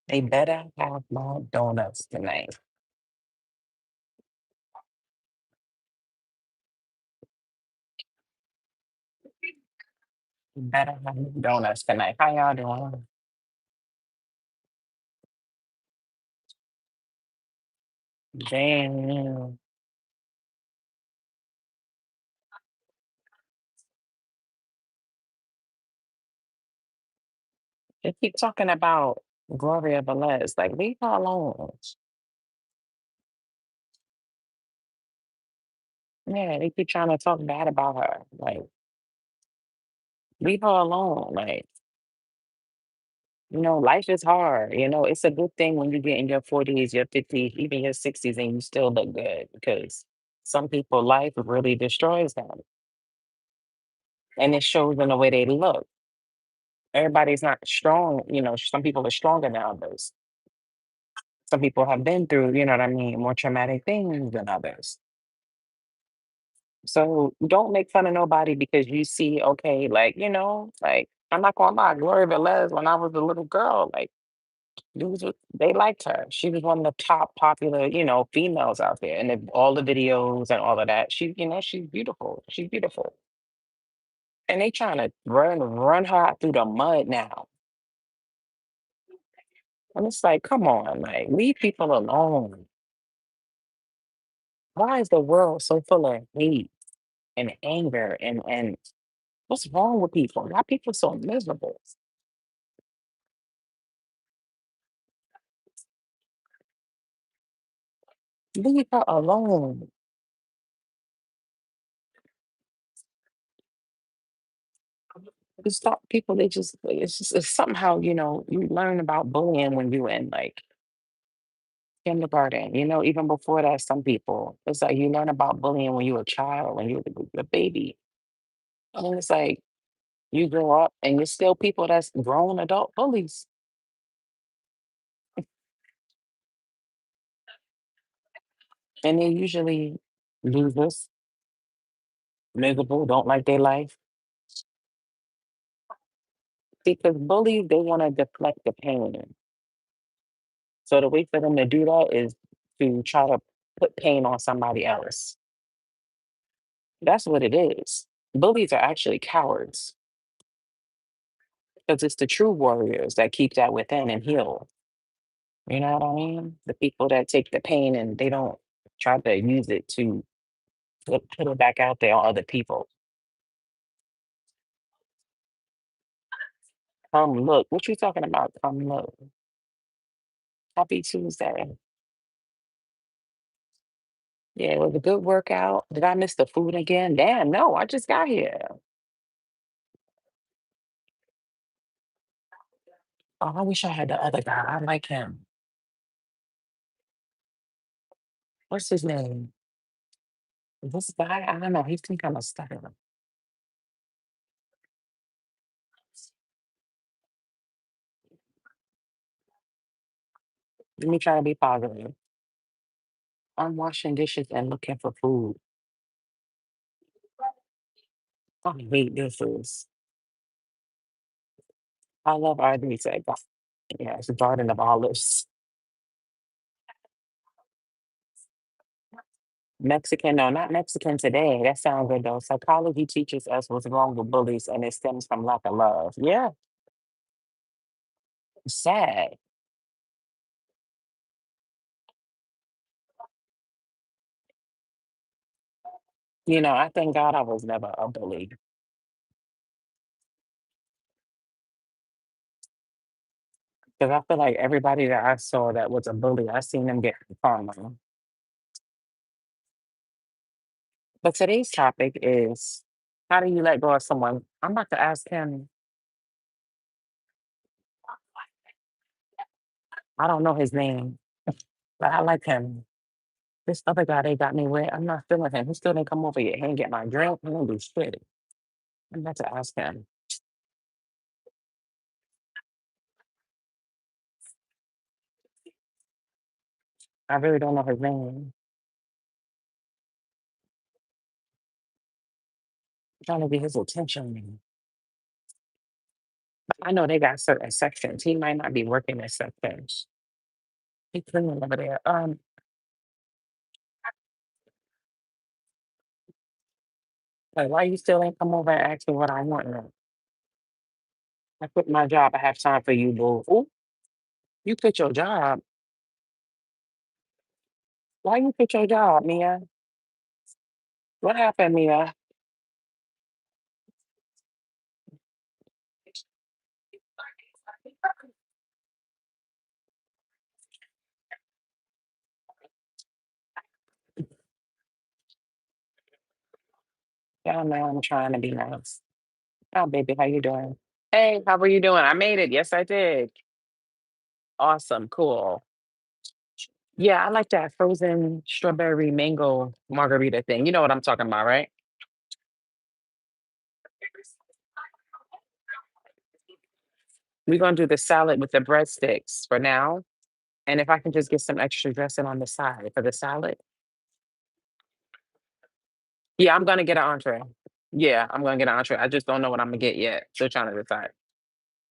They better have my donuts tonight. Better have my donuts tonight. How y'all doing? Damn. They keep talking about Gloria Velez. Like, leave her alone. Yeah, they keep trying to talk bad about her. Like, leave her alone. Like, life is hard. It's a good thing when you get in your 40s, your 50s, even your 60s, and you still look good because some people, life really destroys them. And it shows in the way they look. Everybody's not strong. Some people are stronger than others. Some people have been through, what I mean, more traumatic things than others. So don't make fun of nobody because you see, okay, like I'm not gonna lie, Gloria Velez, when I was a little girl, like they liked her. She was one of the top popular, females out there. And all the videos and all of that. She's beautiful. She's beautiful. And they trying to run her out through the mud now. And it's like, come on, like leave people alone. Why is the world so full of hate and anger and what's wrong with people? Why people so miserable? Leave her alone. You stop people, it's somehow, you learn about bullying when you in like kindergarten, even before that, some people, it's like you learn about bullying when you're a child, when you're a baby. And it's like you grow up and you're still people that's grown adult bullies. And they're usually losers, miserable, don't like their life. Because bullies, they want to deflect the pain. So the way for them to do that is to try to put pain on somebody else. That's what it is. Bullies are actually cowards because it's the true warriors that keep that within and heal. You know what I mean? The people that take the pain and they don't try to use it to put it back out there on other people. Come look. What you talking about? Come look. Happy Tuesday. Yeah, it was a good workout. Did I miss the food again? Damn, no, I just got here. Oh, I wish I had the other guy. I like him. What's his name? This guy, I don't know. He seems kind of stubborn. Let me try to be positive. I'm washing dishes and looking for food. I hate dishes. I love RB. Yeah, it's a garden of olives. Mexican, no, not Mexican today. That sounds good though. Psychology teaches us what's wrong with bullies, and it stems from lack of love. Yeah, sad. I thank God I was never a bully because I feel like everybody that I saw that was a bully, I seen them get karma. But today's topic is how do you let go of someone? I'm about to ask him. I don't know his name, but I like him. This other guy they got me with, I'm not feeling him. He still didn't come over yet. He ain't get my drink. He didn't do shit. I'm about to ask him. I really don't know his name. I'm trying to get his attention. I know they got certain sections. He might not be working in sections. He's cleaning over there. Like, why you still ain't come over and ask me what I want now? I quit my job. I have time for you, boo. Ooh, you quit your job. Why you quit your job, Mia? What happened, Mia? Yeah, man, I'm trying to be nice. Oh, baby, how you doing? Hey, how are you doing? I made it. Yes, I did. Awesome. Cool. Yeah, I like that frozen strawberry mango margarita thing. You know what I'm talking about, right? We're gonna do the salad with the breadsticks for now. And if I can just get some extra dressing on the side for the salad. Yeah, I'm gonna get an entree. Yeah, I'm gonna get an entree. I just don't know what I'm gonna get yet. Still trying to decide.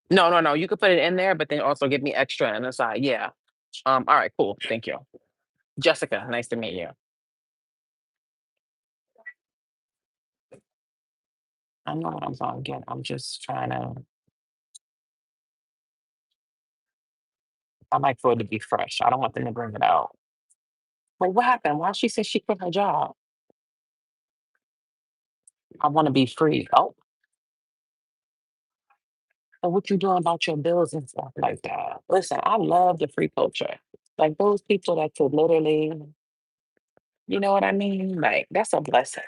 No, no, no. You could put it in there, but then also give me extra on the side. Yeah. All right, cool. Thank you. Jessica, nice to meet you. I know what I'm gonna get. I'm just trying to I like for it to be fresh. I don't want them to bring it out. But what happened? Why she said she quit her job? I want to be free. Oh, so what you doing about your bills and stuff like that? Listen, I love the free culture. Like those people that could literally, you know what I mean? Like that's a blessing.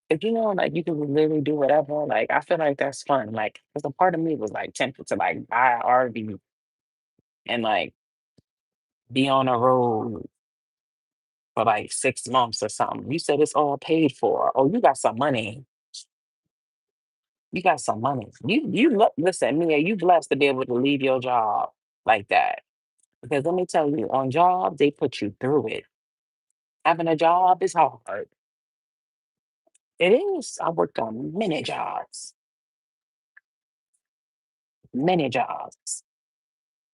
If you know, like you can literally do whatever. Like I feel like that's fun. Like, because a part of me was like tempted to like buy an RV and like be on a road for like 6 months or something. You said it's all paid for. Oh, you got some money. You got some money. Listen, Mia, you blessed to be able to leave your job like that. Because let me tell you, on jobs, they put you through it. Having a job is hard. It is. I worked on many jobs. You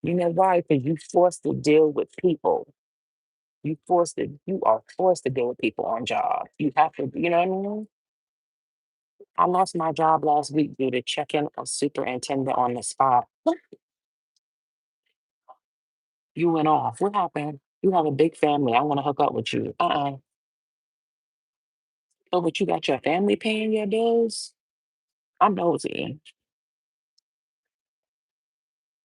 know why? Because you forced to deal with people. You are forced to deal with people on jobs. You have to, you know what I mean? I lost my job last week due to checking a superintendent on the spot. You went off. What happened? You have a big family. I want to hook up with you. Oh, but you got your family paying your bills? I'm nosy.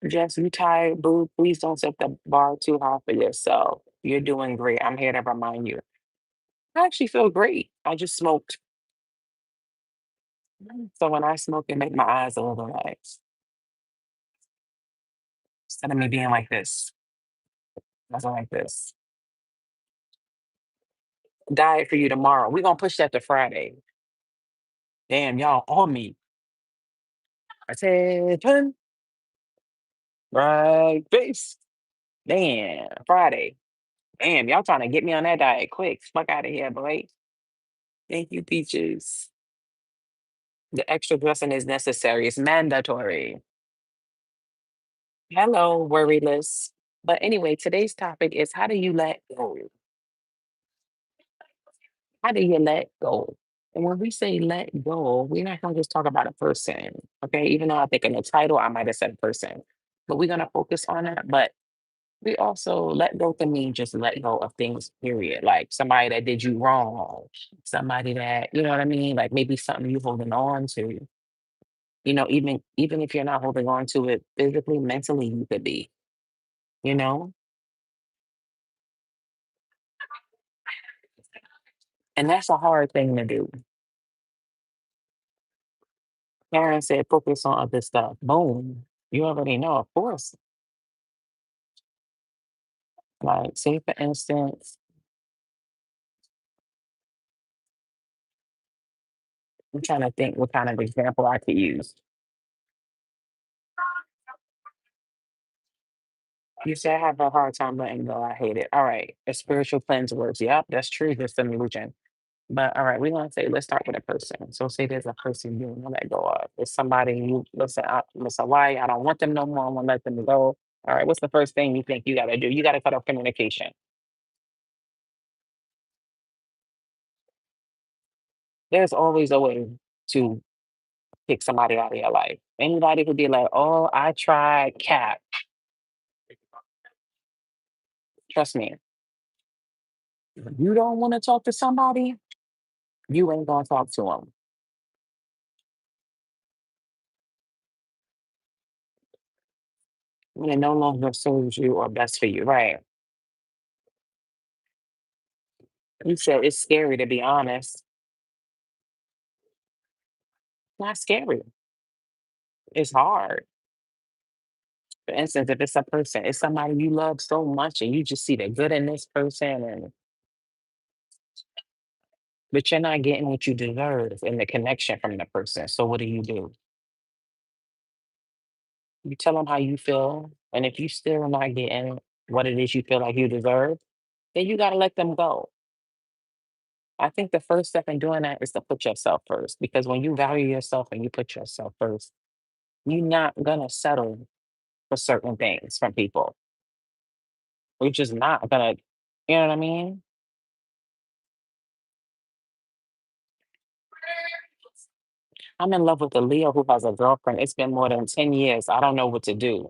Jess, you tired, boo? Please don't set the bar too high for yourself. You're doing great. I'm here to remind you. I actually feel great. I just smoked. So when I smoke, it make my eyes a little relaxed. Instead of me being like this. Nothing like this. Diet for you tomorrow. We're gonna push that to Friday. Damn, y'all on me. Attention, right face. Damn, Friday. Damn, y'all trying to get me on that diet quick. Fuck out of here, boy. Thank you, Peaches. The extra dressing is necessary. It's mandatory. Hello, worryless. But anyway, today's topic is how do you let go? How do you let go? And when we say let go, we're not going to just talk about a person, okay? Even though I think in the title I might have said person, but we're going to focus on that. But we also let go can mean just let go of things, period. Like somebody that did you wrong, somebody that, you know what I mean? Like maybe something you holding on to. Even if you're not holding on to it physically, mentally, you could be, you know? And that's a hard thing to do. Karen said, focus on other stuff. Boom. You already know, of course. Like, say for instance, I'm trying to think what kind of example I could use. You say I have a hard time letting go. I hate it. All right. A spiritual cleanse works. Yep, that's true. Just an illusion. But all right, we're gonna say let's start with a person. So say there's a person you want to let go of. It's somebody you listen, why I don't want them no more. I want to let them go. All right, what's the first thing you think you gotta do? You gotta cut off communication. There's always a way to pick somebody out of your life. Anybody could be like, oh, I tried cat. Trust me. If you don't want to talk to somebody, you ain't gonna talk to them. When it no longer serves you or best for you. Right. You said it's scary to be honest. Not scary. It's hard. For instance, if it's a person, it's somebody you love so much and you just see the good in this person and but you're not getting what you deserve in the connection from the person. So what do? You tell them how you feel. And if you still not getting what it is you feel like you deserve, then you gotta let them go. I think the first step in doing that is to put yourself first. Because when you value yourself and you put yourself first, you're not gonna settle for certain things from people. You're just not gonna, you know what I mean? I'm in love with a Leo who has a girlfriend. It's been more than 10 years. I don't know what to do.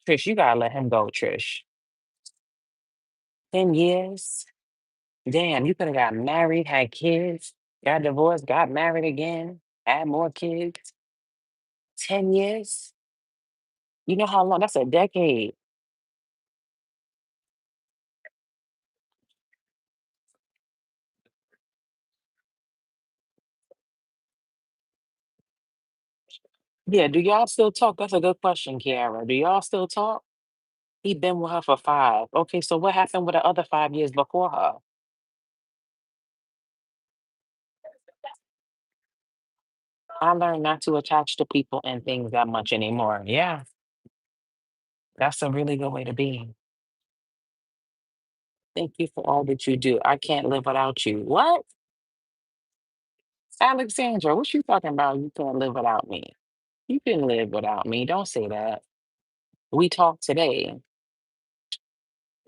Trish, you gotta let him go, Trish. 10 years? Damn, you could have got married, had kids, got divorced, got married again, had more kids. 10 years? You know how long? That's a decade. Yeah, do y'all still talk? That's a good question, Kiara. Do y'all still talk? He been with her for 5. Okay, so what happened with the other 5 years before her? I learned not to attach to people and things that much anymore. Yeah, that's a really good way to be. Thank you for all that you do. I can't live without you. What? Alexandra, what you talking about? You can't live without me. You can live without me. Don't say that. We talked today.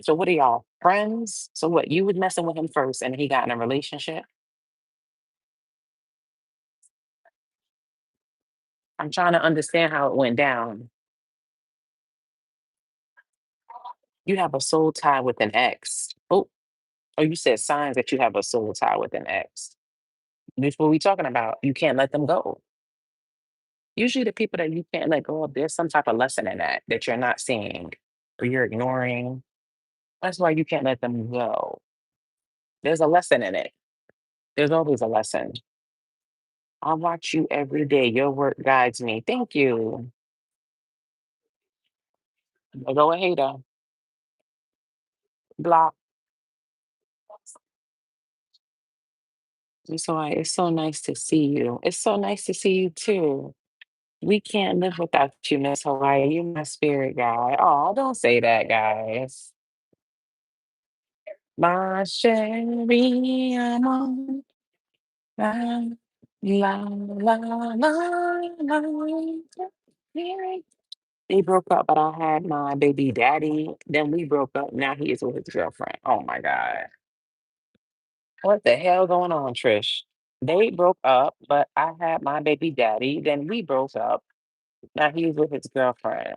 So what are y'all friends? So what? You was messing with him first, and he got in a relationship. I'm trying to understand how it went down. You have a soul tie with an ex. Oh, you said signs that you have a soul tie with an ex. This what we talking about. You can't let them go. Usually, the people that you can't let go of, there's some type of lesson in that you're not seeing or you're ignoring. That's why you can't let them go. There's a lesson in it. There's always a lesson. I watch you every day. Your work guides me. Thank you. Go a hater. Block. It's so nice to see you. It's so nice to see you too. We can't live without you, Miss Hawaii. You're my spirit guy. Oh, don't say that, guys. My Sherry, I'm on la la la la la. They broke up, but I had my baby daddy. Then we broke up. Now he is with his girlfriend. Oh my God. What the hell going on, Trish? They broke up, but I had my baby daddy. Then we broke up. Now he's with his girlfriend.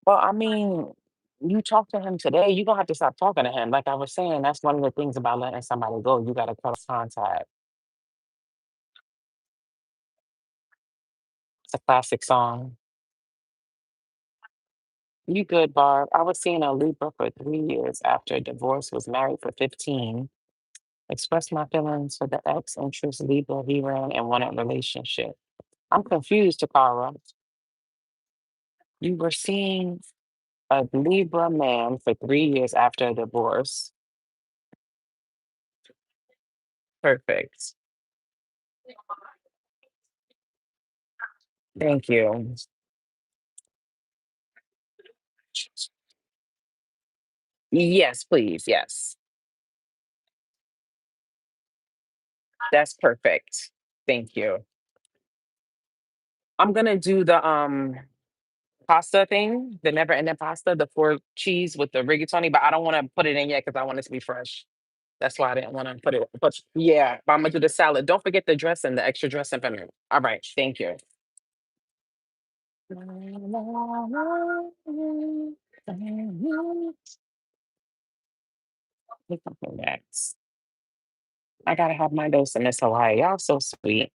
Well, I mean, you talk to him today, you're gonna have to stop talking to him. Like I was saying, that's one of the things about letting somebody go. You gotta cut off contact. It's a classic song. You good, Barb. I was seeing a Libra for 3 years after divorce, was married for 15. Expressed my feelings for the ex interest Libra he ran and wanted relationship. I'm confused, Takara. You were seeing a Libra man for 3 years after a divorce. Perfect. Thank you. Yes, please. Yes. That's perfect. Thank you. I'm gonna do the pasta thing, the never ending pasta, the four cheese with the rigatoni, but I don't want to put it in yet because I want it to be fresh. That's why I didn't want to put it. But yeah, but I'm gonna do the salad. Don't forget the dressing, the extra dressing for me. All right, thank you. What's something next? I gotta have my dose in this Hawaii. Y'all so sweet.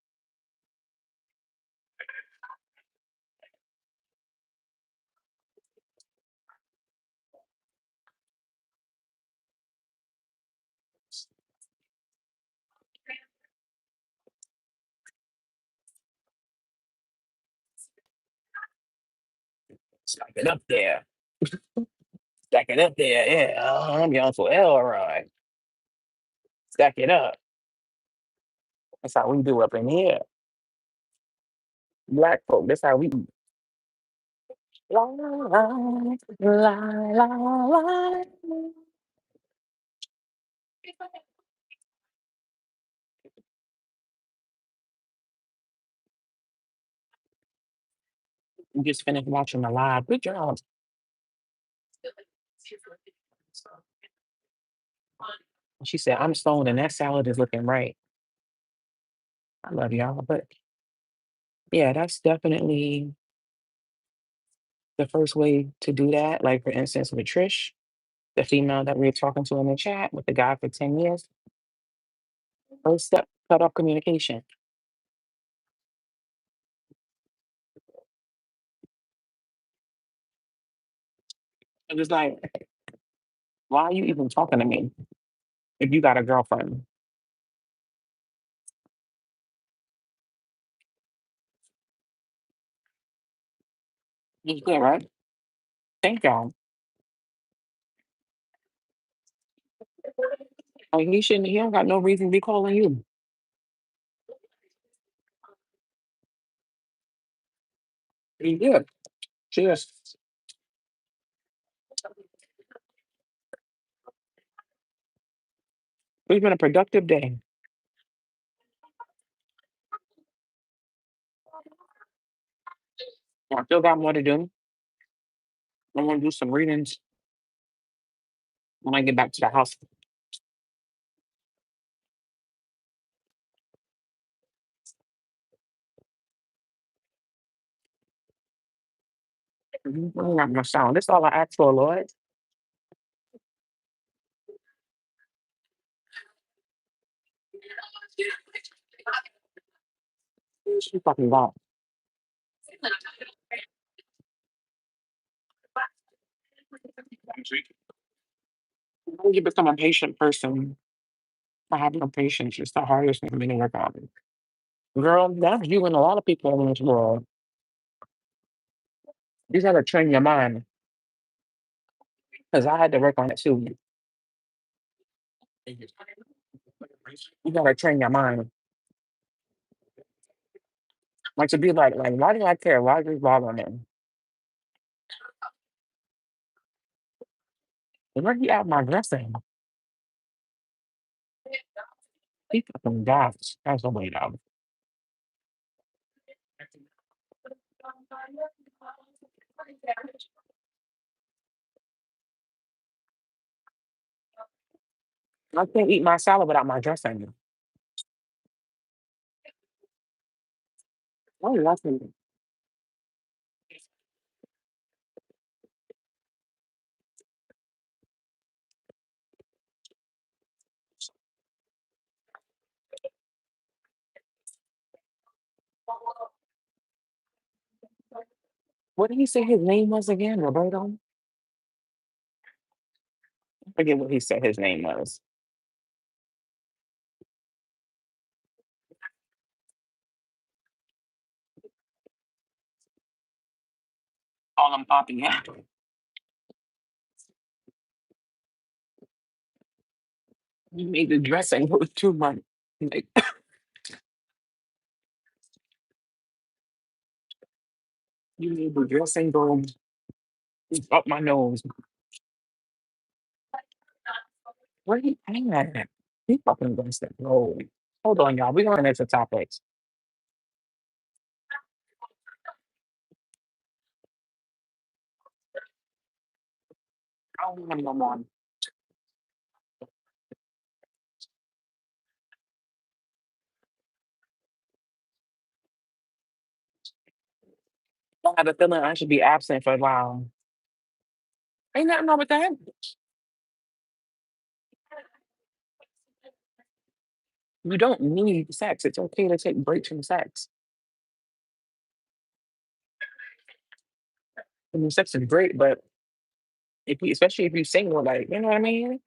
Stack it up there. Stack it up there. Yeah, I'm your Uncle Elroy. Stack it up. That's how we do up in here. Black folk, that's how we eat. La, la, la, la, la. We just finished watching the live. Good job. She said, I'm stoned and that salad is looking right. I love y'all. But yeah, that's definitely the first way to do that. Like, for instance, with Trish, the female that we were talking to in the chat with the guy for 10 years, first step, cut off communication. It was like, why are you even talking to me if you got a girlfriend? It's good, right? Thank y'all. Like, he shouldn't, he don't got no reason to be calling you. He did. Cheers. It's been a productive day. I still got more to do. I'm gonna do some readings when I get back to the house. I'm not gonna sound. This all I ask for, Lord. She fucking God. When you become a patient person, I have no patience. It's the hardest thing for me to work on. Girl, that's you and a lot of people in this world. You gotta train your mind. Because I had to work on it too. You gotta train your mind. Like to be like, why do I care? Why is this bothering me? And where he at my dressing? He fucking God. That's the way out. I can't eat my salad without my dressing. Oh, that's what did he say his name was again? Roberto? I forget what he said his name was. Call him Poppy. Yeah. You made the dressing look too much. Like, you made the dressing go up my nose. Where he at? He fucking dressed that low. Hold on, y'all. We're going into topics. I don't want to go on. I have a feeling I should be absent for a while. Ain't nothing wrong with that. You don't need sex. It's okay to take breaks from sex. I mean, sex is great, but if you, especially if you're single, like, you know what I mean?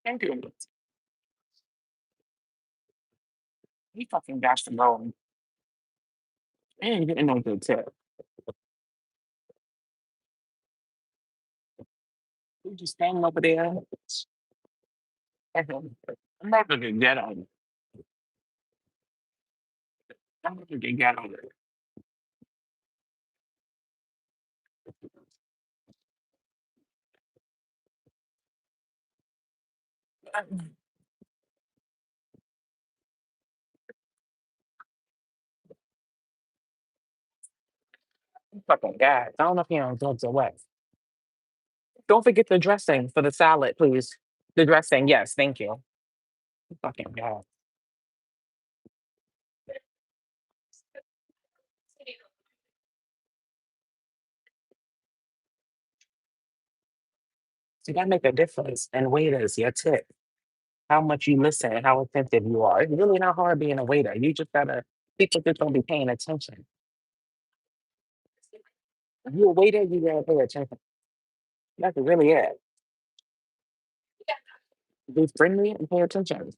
Thank you. He fucking got to go. And getting no good tip. You just standing over there. I'm not gonna get on. I'm not gonna get on it. Fucking God. I don't know if you're on drugs or what. Don't forget the dressing for the salad, please. The dressing, yes, thank you. Fucking God. So that make a difference. And waiters, your tip. How much you listen and how attentive you are. It's really not hard being a waiter. You just gotta people just don't be paying attention. If you're a waiter, you gotta pay attention. That's really it. Be friendly and pay attention.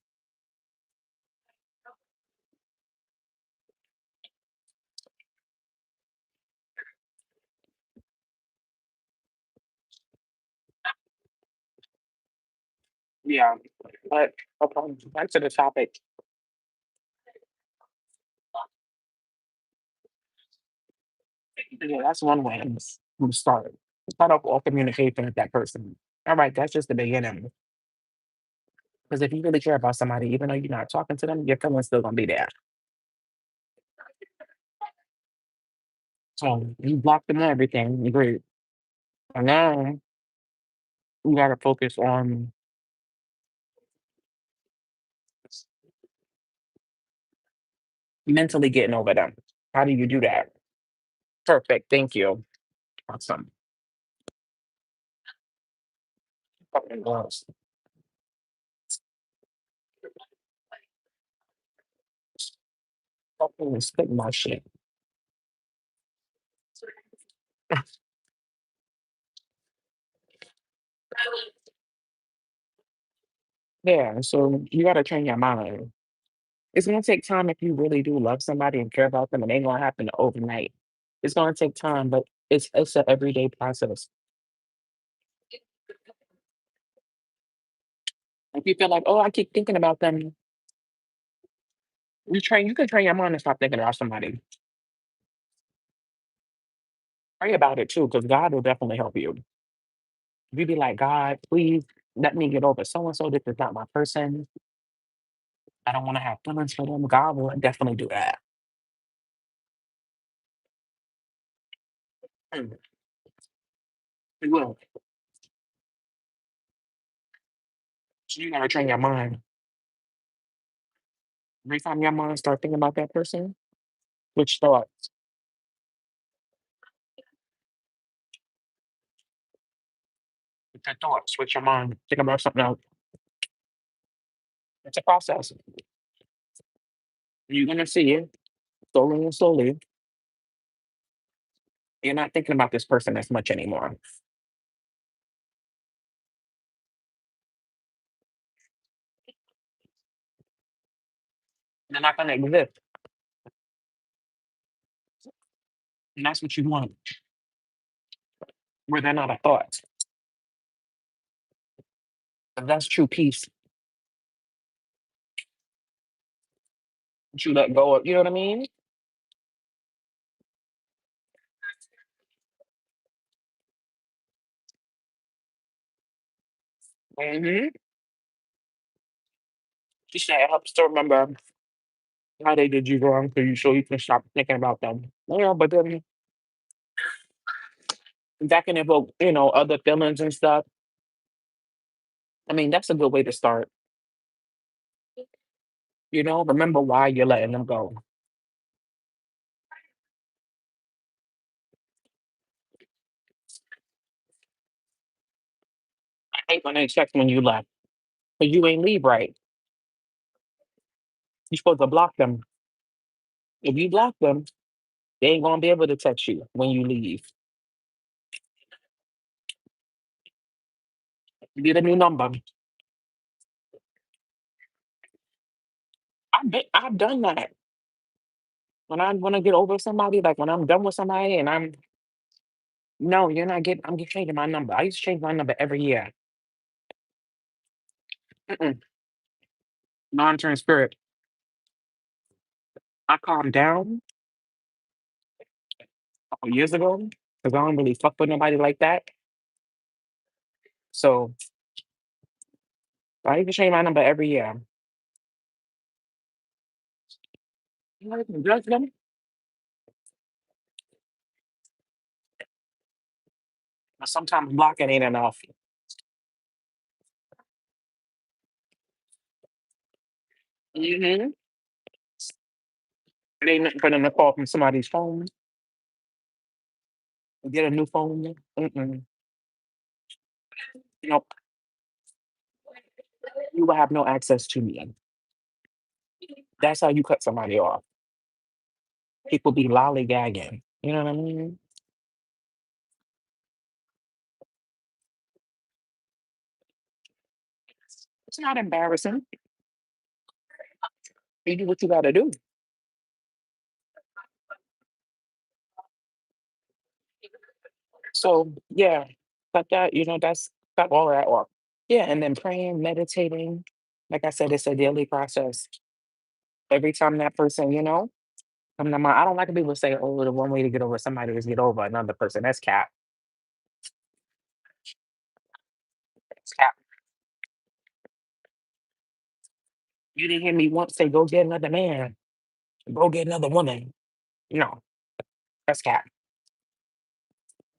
Yeah. But back to the topic. Yeah, that's one way to start. Start off all communication with that person. All right, that's just the beginning. Because if you really care about somebody, even though you're not talking to them, your feelings still gonna be there. So you block them and everything, great. And now you gotta focus on mentally getting over them. How do you do that? Perfect. Thank you. Awesome. Fucking gross. Fucking spit my shit. Yeah, so you gotta train your mind. It's gonna take time if you really do love somebody and care about them, and it ain't gonna happen overnight. It's gonna take time, but it's an everyday process. If you feel like, oh, I keep thinking about them, you can train your mind to stop thinking about somebody. Pray about it too, because God will definitely help you. You be like, God, please let me get over so and so. This is not my person. I don't want to have feelings for them. God will definitely do that. Mm, He will. So you gotta train your mind. Every time your mind start thinking about that person, which thoughts, with your thoughts, with your mind, think about something else. It's a process. You're gonna see it slowly and slowly. You're not thinking about this person as much anymore. They're not gonna exist. And that's what you want, where they're not a thought. And that's true peace. That you let go of, you know what I mean? Hmm. She said it helps to remember how they did you wrong so you can stop thinking about them. But then that can evoke, other feelings and stuff. I mean, that's a good way to start. Remember why you're letting them go. I hate when they check when you left, because you ain't leave right. You're supposed to block them. If you block them, they ain't gonna be able to text you when you leave. Get a new number. I've done that. When I want to get over somebody, like when I'm done with somebody and I'm no, you're not getting I'm just changing my number. I used to change my number every year. Mm-mm. Non-turn spirit. I calmed down a couple years ago because I don't really fuck with nobody like that. So I used to change my number every year. I can judge them, but sometimes blocking ain't enough. Mm-hmm. It ain't nothing for them to call from somebody's phone. Get a new phone. Mm-mm. Nope. You will have no access to me. That's how you cut somebody off. People be lollygagging. You know what I mean? It's not embarrassing. You do what you gotta do. So yeah, cut that, that's cut all of that off. Yeah, and then praying, meditating. Like I said, it's a daily process. Every time that person, come to mind. I don't like when people say, oh, the one way to get over somebody is get over another person. That's cap. That's cap. You didn't hear me once say, go get another man, go get another woman. No, that's cap.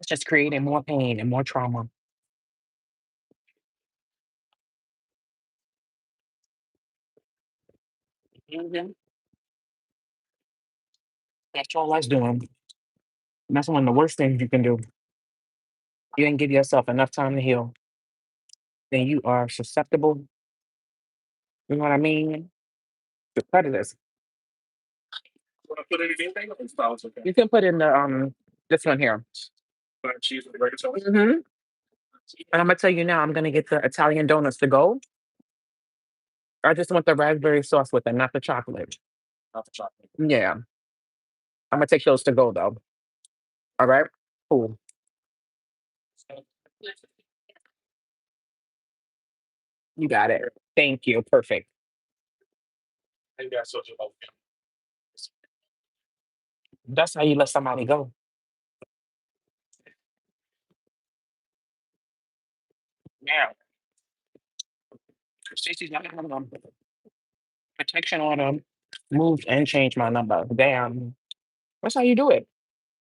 It's just creating more pain and more trauma. Mhm. That's all that's doing. And that's one of the worst things you can do. You didn't give yourself enough time to heal. Then you are susceptible, you know what I mean? To predators. You can put in the this one here. Hmm. And I'm gonna tell you now, I'm gonna get the Italian donuts to go. I just want the raspberry sauce with it, not the chocolate. Yeah. I'm gonna take those to go though. All right. Cool. You got it. Thank you. Perfect. That's how you let somebody go. Yeah. Stacey's not having protection order. Moved and changed my number. Damn. That's how you do it.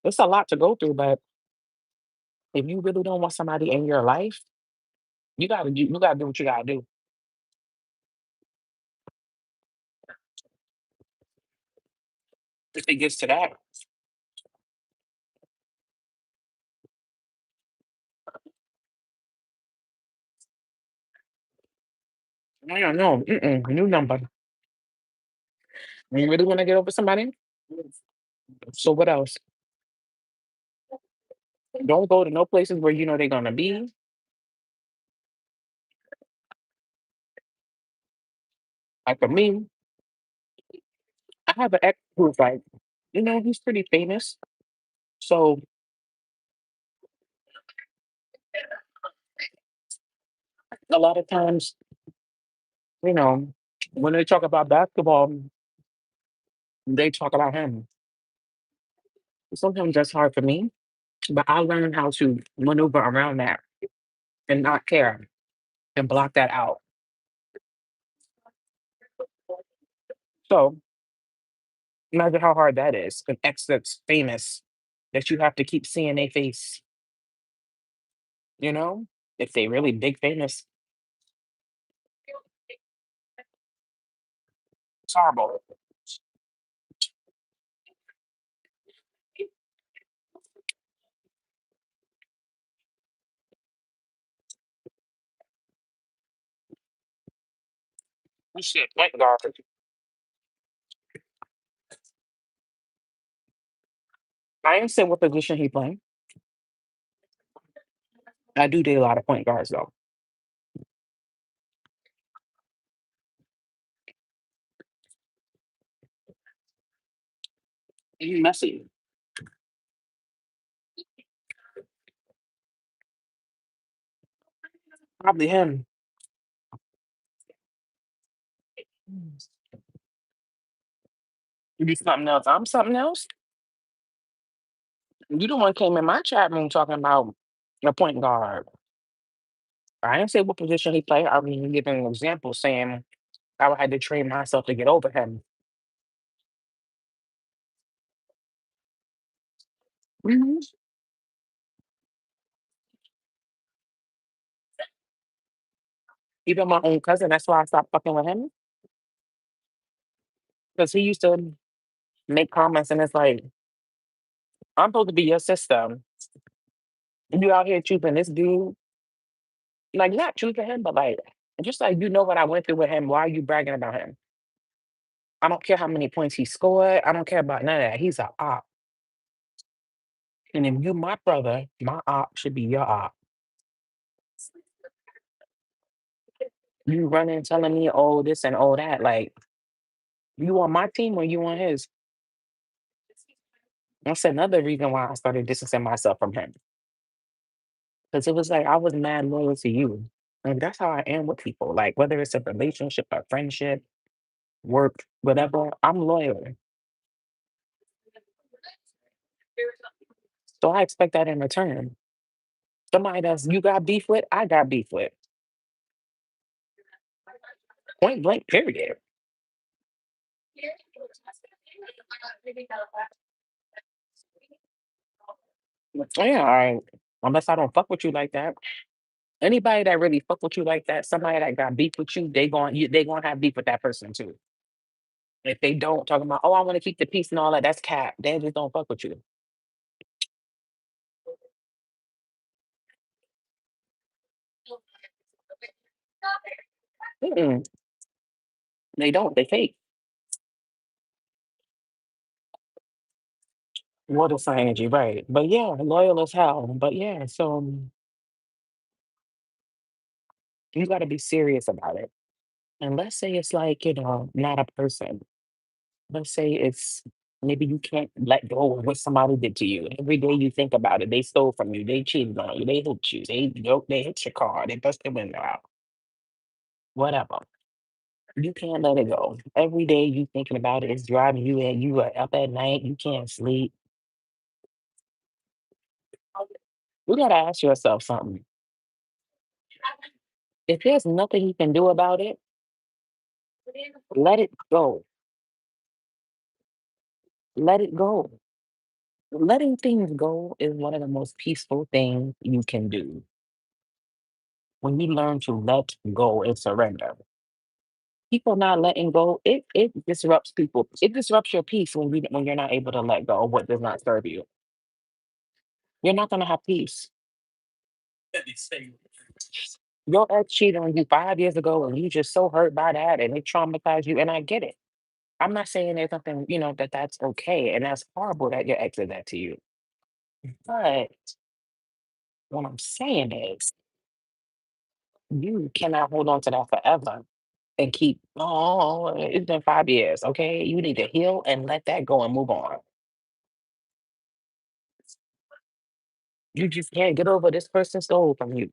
It's a lot to go through, but if you really don't want somebody in your life, you gotta do what you gotta do. If it gets to that, I don't know. New number. You really want to get over somebody? So what else? Don't go to no places where you know they're gonna be. Like for me, I have an ex who's like, he's pretty famous. So a lot of times, you know, when they talk about basketball, they talk about him. Sometimes that's hard for me, but I learned how to maneuver around that and not care. and block that out. So imagine how hard that is. An ex that's famous that you have to keep seeing their face, you know? If they really big famous, it's horrible. Oh, shit, thank God. I ain't say what position he playing. I do date a lot of point guards though. He's messy. Probably him. You be something else. I'm something else. You the one came in my chat room talking about the point guard. I didn't say what position he played. I mean, giving an example saying I had to train myself to get over him. Mhm. Even my own cousin, that's why I stopped fucking with him. Because he used to make comments and it's like, I'm supposed to be your sister. You out here choosing this dude. Like not choosing him, but like just like you know what I went through with him. Why are you bragging about him? I don't care how many points he scored. I don't care about none of that. He's a op. And if you my brother, my op should be your op. You running telling me oh this and oh that. Like you on my team or you on his? That's another reason why I started distancing myself from him. Because it was like I was mad loyal to you. And that's how I am with people. Like whether it's a relationship, a friendship, work, whatever, I'm loyal. So I expect that in return. Somebody that's you got beef with, I got beef with. Point blank, period. Yeah, all right. Unless I don't fuck with you like that. Anybody that really fuck with you like that, somebody that got beef with you, they going to have beef with that person too. If they don't, talking about, oh, I want to keep the peace and all that, that's cap. They just don't fuck with you. Mm-mm, they don't. They fake. Water sign energy, right? But yeah, loyal as hell. But yeah, so you got to be serious about it. And let's say it's like not a person. Let's say it's maybe you can't let go of what somebody did to you. Every day you think about it. They stole from you. They cheated on you. They hooked you. They hit your car. They bust the window out. Whatever. You can't let it go. Every day you thinking about it. It's driving you and you are up at night. You can't sleep. You gotta ask yourself something. If there's nothing you can do about it, let it go. Let it go. Letting things go is one of the most peaceful things you can do. When you learn to let go and surrender. People not letting go, it disrupts people. It disrupts your peace when you're not able to let go of what does not serve you. You're not gonna have peace. Your ex cheated on you 5 years ago and you just so hurt by that and it traumatized you. And I get it. I'm not saying there's nothing, that's okay. And that's horrible that your ex did that to you. But what I'm saying is you cannot hold on to that forever and keep, oh, it's been 5 years. Okay. You need to heal and let that go and move on. You just can't get over this person stole from you.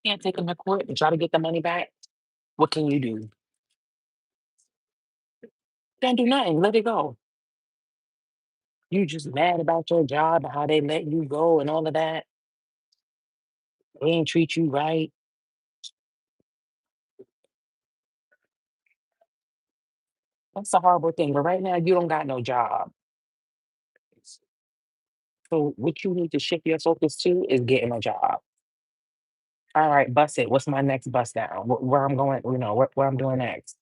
Can't take them to court and try to get the money back. What can you do? Can't do nothing. Let it go. You just mad about your job and how they let you go and all of that. They ain't treat you right. That's a horrible thing. But right now, you don't got no job. So what you need to shift your focus to is getting a job. All right, bust it. What's my next bust down? Where I'm going, where I'm doing next.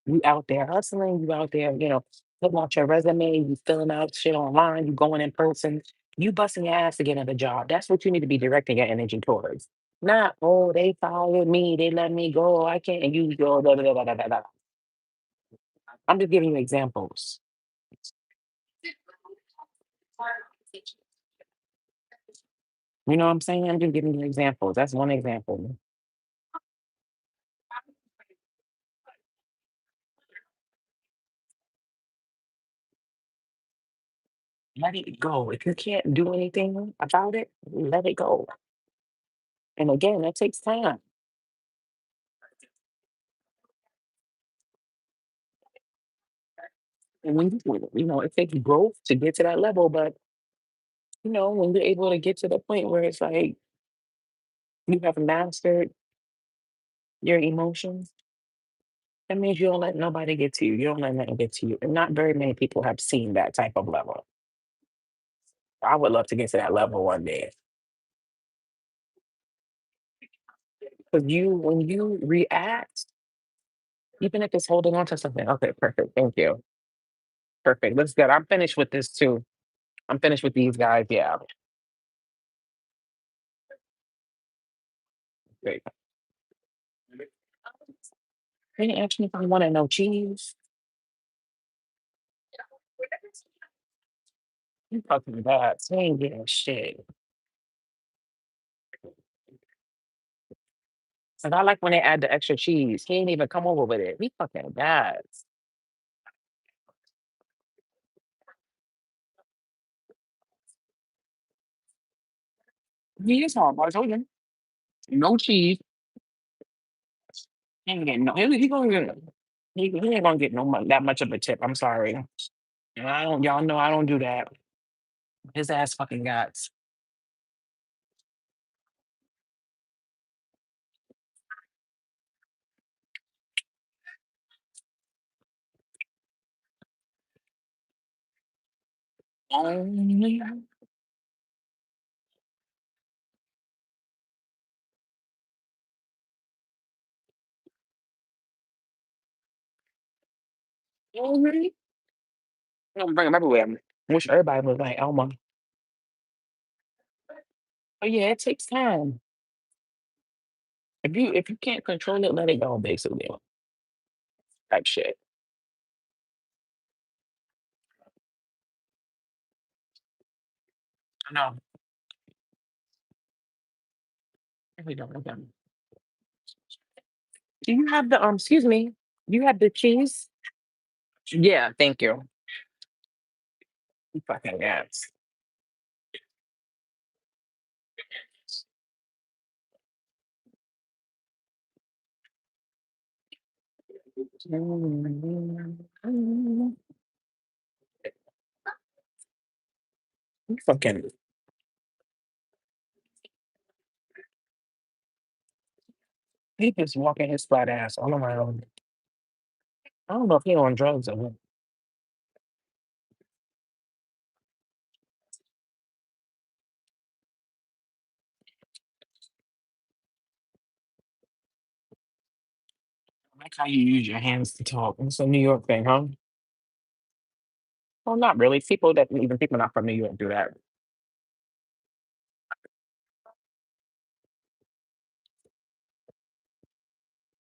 You out there hustling, you out there, filling out your resume, you filling out shit online, you going in person, you busting your ass to get another job. That's what you need to be directing your energy towards. Not, oh, they fired me, they let me go, I can't, and you go, da, da, da, da, da, da, da. I'm just giving you examples. You know what I'm saying? I'm just giving you examples. That's one example. Let it go. If you can't do anything about it, let it go. And again, that takes time. And when it takes growth to get to that level, but when you're able to get to the point where it's like you have mastered your emotions, that means you don't let nobody get to you. You don't let nothing get to you. And not very many people have seen that type of level. I would love to get to that level one day. Because when you react, even if it's holding on to something, okay, perfect. Thank you. Perfect. Let's get. I'm finished with this too. I'm finished with these guys. Yeah. Great. They didn't ask me if I wanted no cheese. You fucking bad. They ain't getting shit. And I like when they add the extra cheese. He ain't even come over with it. He fucking bad. He is hard, I told you. No cheese. He ain't getting no. He gonna get. He ain't gonna get that much of a tip. I'm sorry. And I don't. Y'all know I don't do that. His ass fucking guts. Only. Only. I'm gonna bring him everywhere. Wish everybody was like Elma. But yeah, it takes time. If you can't control it, let it go. Basically, type shit. I know. Really don't know them. Do you have the Excuse me. Do you have the cheese? Yeah, thank you. You fucking yes. You fucking. He just walking his flat ass all around. I don't know if he on drugs or what. I like how you use your hands to talk. It's a New York thing, huh? Well, not really. People not from New York do that.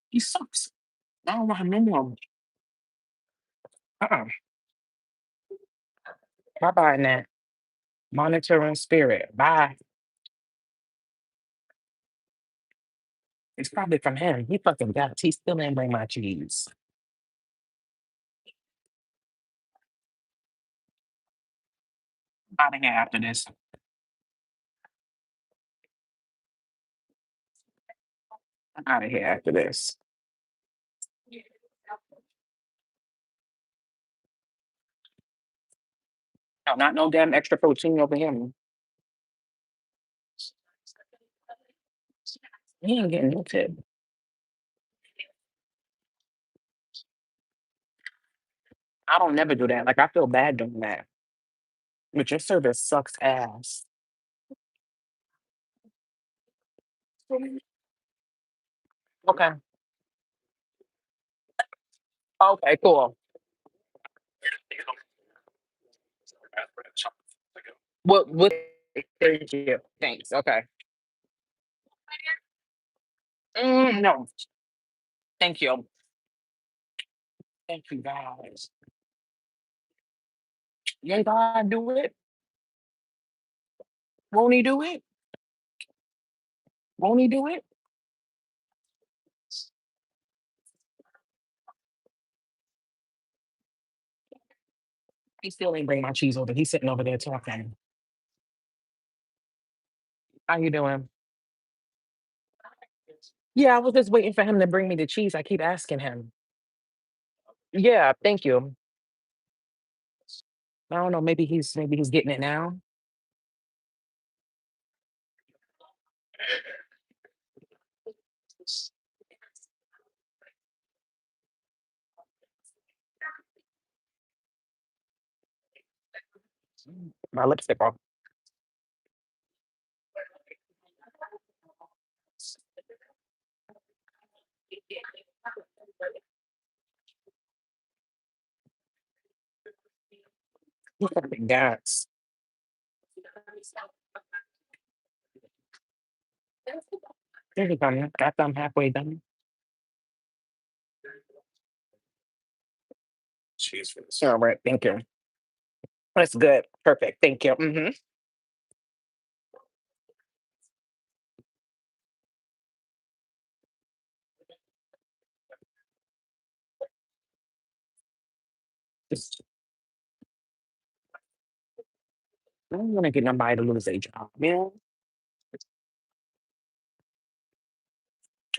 He sucks. I don't want him no more. Uh-uh. Bye bye now. Monitoring spirit. Bye. It's probably from him. He fucking got. He still ain't bring my cheese. Out of here after this. I'm out of here after this. No, not no damn extra protein over him. He ain't getting no tip. I don't never do that. Like I feel bad doing that. But your service sucks ass. Okay. Okay, cool. What thank you. Thanks. Okay. No. Thank you. Thank you guys. You ain't gotta do it. Won't he do it? Won't he do it? He still ain't bring my cheese over. He's sitting over there talking. How you doing? Yeah, I was just waiting for him to bring me the cheese. I keep asking him. Yeah, thank you. I don't know. Maybe he's getting it now. My lipstick off. Gas. There you go. After I'm halfway done. All right. Thank you. That's good. Perfect. Thank you. Just, I don't want to get nobody to lose their job. You know,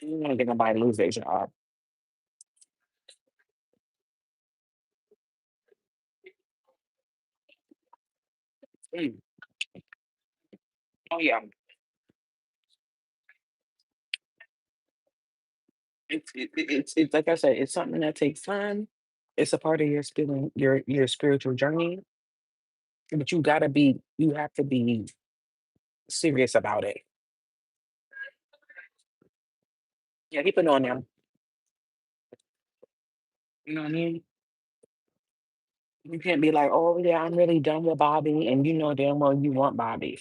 I don't want to get nobody to lose their job. Mm. Oh yeah. It's like I said. It's something that takes time. It's a part of your spiritual journey. But you have to be serious about it. Yeah, keep it on them. You know what I mean? You can't be like, oh yeah, I'm really done with Bobby, and you know damn well you want Bobby.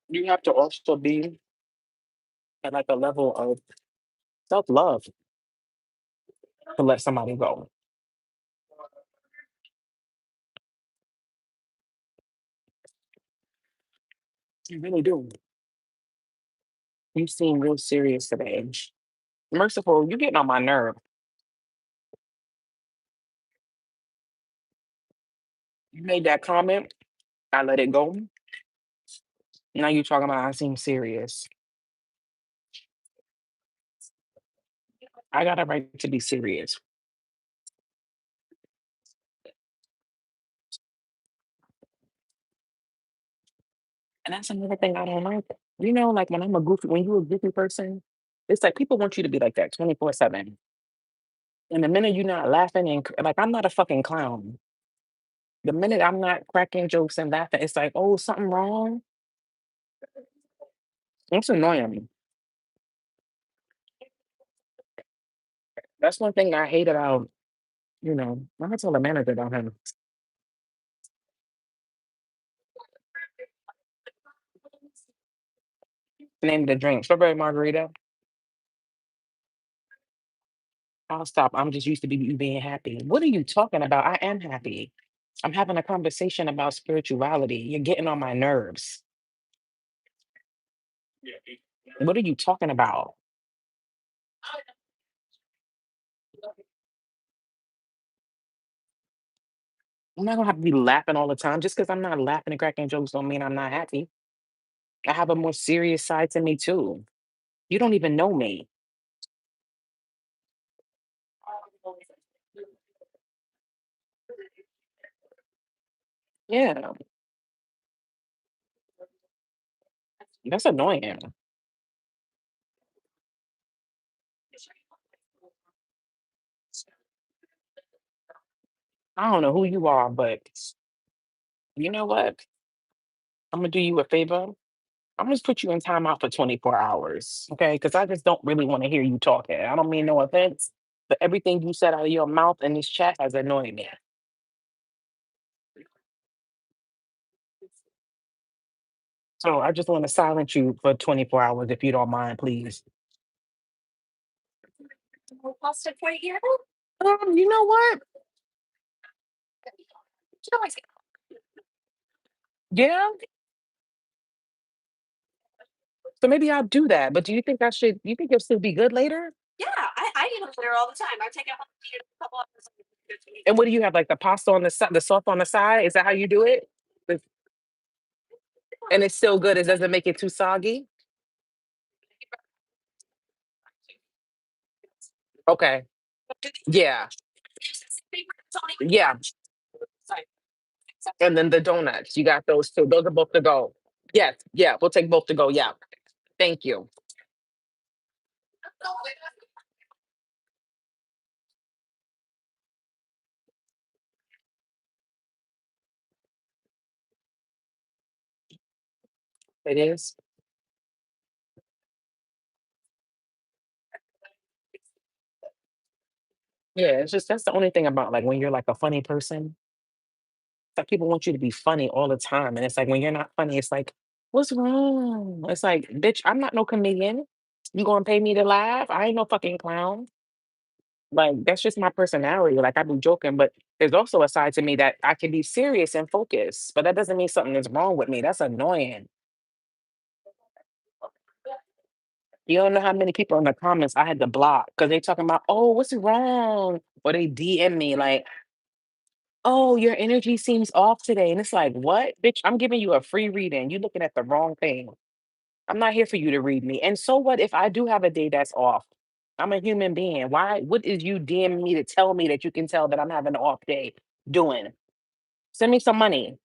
You have to also be at like a level of self love to let somebody go. You really do. You seem real serious today. Merciful, you getting on my nerve. You made that comment, I let it go. Now you talking about I seem serious. I got a right to be serious. And that's another thing I don't like. You know, like when you're a goofy person, it's like people want you to be like that 24/7. And the minute you're not laughing like I'm not a fucking clown. The minute I'm not cracking jokes and laughing, it's like, oh, something wrong. It's annoying me. That's one thing I hate about, I'm gonna tell the manager about him. Name of the drink, strawberry margarita. I'll stop. I'm just used to you being happy. What are you talking about? I am happy. I'm having a conversation about spirituality. You're getting on my nerves. What are you talking about? I'm not gonna have to be laughing all the time. Just because I'm not laughing and cracking jokes don't mean I'm not happy. I have a more serious side to me too. You don't even know me. Yeah, that's annoying. I don't know who you are, but you know what? I'm gonna do you a favor. I'm just put you in timeout for 24 hours, okay? Because I just don't really want to hear you talking. I don't mean no offense, but everything you said out of your mouth in this chat has annoyed me. So I just want to silence you for 24 hours if you don't mind, please. You know what? Yeah. So maybe I'll do that. But do you think I should? You think you'll still be good later? And what do you have, like the pasta on the side, the sauce on the side? Is that how you do it? With- And it's still good. It doesn't make it too soggy. Okay. Yeah. Yeah. And then the donuts. You got those too. Those are both to go. Yes. Yeah. We'll take both to go. Yeah. Thank you. It is. Yeah. It's just that's the only thing about like when you're like a funny person. It's like people want you to be funny all the time. And it's like when you're not funny, it's like, what's wrong? It's like, bitch, I'm not no comedian. You gonna pay me to laugh? I ain't no fucking clown. Like that's just my personality. Like I be joking, but there's also a side to me that I can be serious and focused. But that doesn't mean something is wrong with me. That's annoying. You don't know how many people in the comments I had to block because they talking about, oh, what's wrong? Or they DM me like, oh, your energy seems off today. And it's like, what? Bitch, I'm giving you a free reading. You looking at the wrong thing. I'm not here for you to read me. And so what if I do have a day that's off? I'm a human being. Why? What is you DMing me to tell me that you can tell that I'm having an off day doing? Send me some money.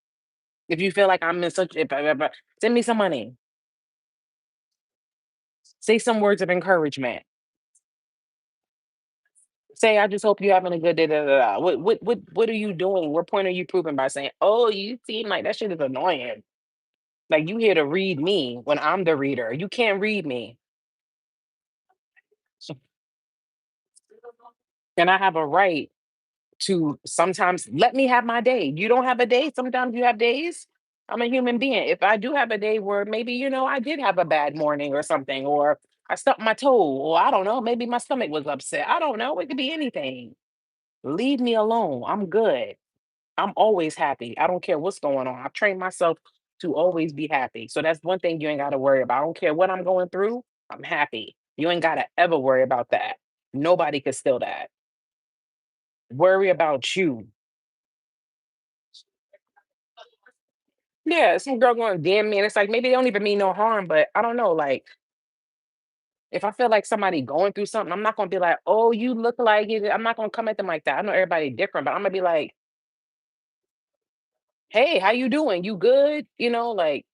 If you feel like I'm in such, send me some money. Say some words of encouragement. Say, I just hope you're having a good day. Da, da, da. What are you doing? What point are you proving by saying, oh, you seem like that shit is annoying? Like you here to read me when I'm the reader. You can't read me. And I have a right to sometimes let me have my day. You don't have a day. Sometimes you have days. I'm a human being. If I do have a day where maybe, I did have a bad morning or something, or I stubbed my toe, or I don't know, maybe my stomach was upset. I don't know. It could be anything. Leave me alone. I'm good. I'm always happy. I don't care what's going on. I've trained myself to always be happy. So that's one thing you ain't got to worry about. I don't care what I'm going through. I'm happy. You ain't got to ever worry about that. Nobody could steal that. Worry about you. Yeah, some girl going damn me, and it's like maybe they don't even mean no harm, but I don't know. Like if I feel like somebody going through something, I'm not gonna be like, "Oh, you look like it." I'm not gonna come at them like that. I know everybody different, but I'm gonna be like, "Hey, how you doing? You good?" Like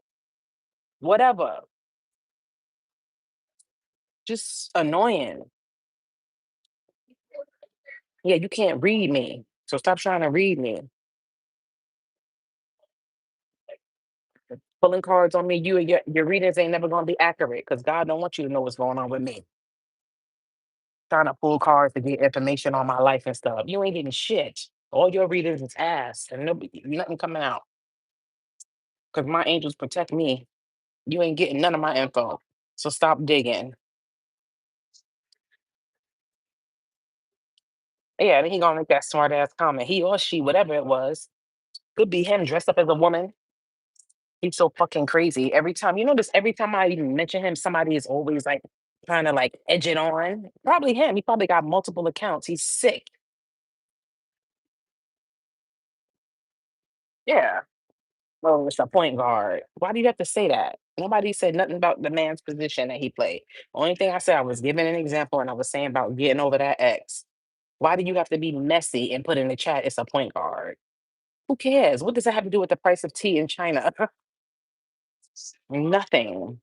whatever. Just annoying. Yeah, you can't read me, so stop trying to read me. Pulling cards on me, you and your readings ain't never gonna be accurate because God don't want you to know what's going on with me. Trying to pull cards to get information on my life and stuff. You ain't getting shit. All your readings is ass and nothing coming out. Because my angels protect me. You ain't getting none of my info. So stop digging. Yeah, then he gonna make that smart ass comment. He or she, whatever it was, could be him dressed up as a woman. He's so fucking crazy. Every time, every time I even mention him, somebody is always like trying to like edge it on. Probably him. He probably got multiple accounts. He's sick. Yeah. Oh, it's a point guard. Why do you have to say that? Nobody said nothing about the man's position that he played. Only thing I said, I was giving an example and I was saying about getting over that ex. Why do you have to be messy and put in the chat it's a point guard? Who cares? What does that have to do with the price of tea in China? Nothing.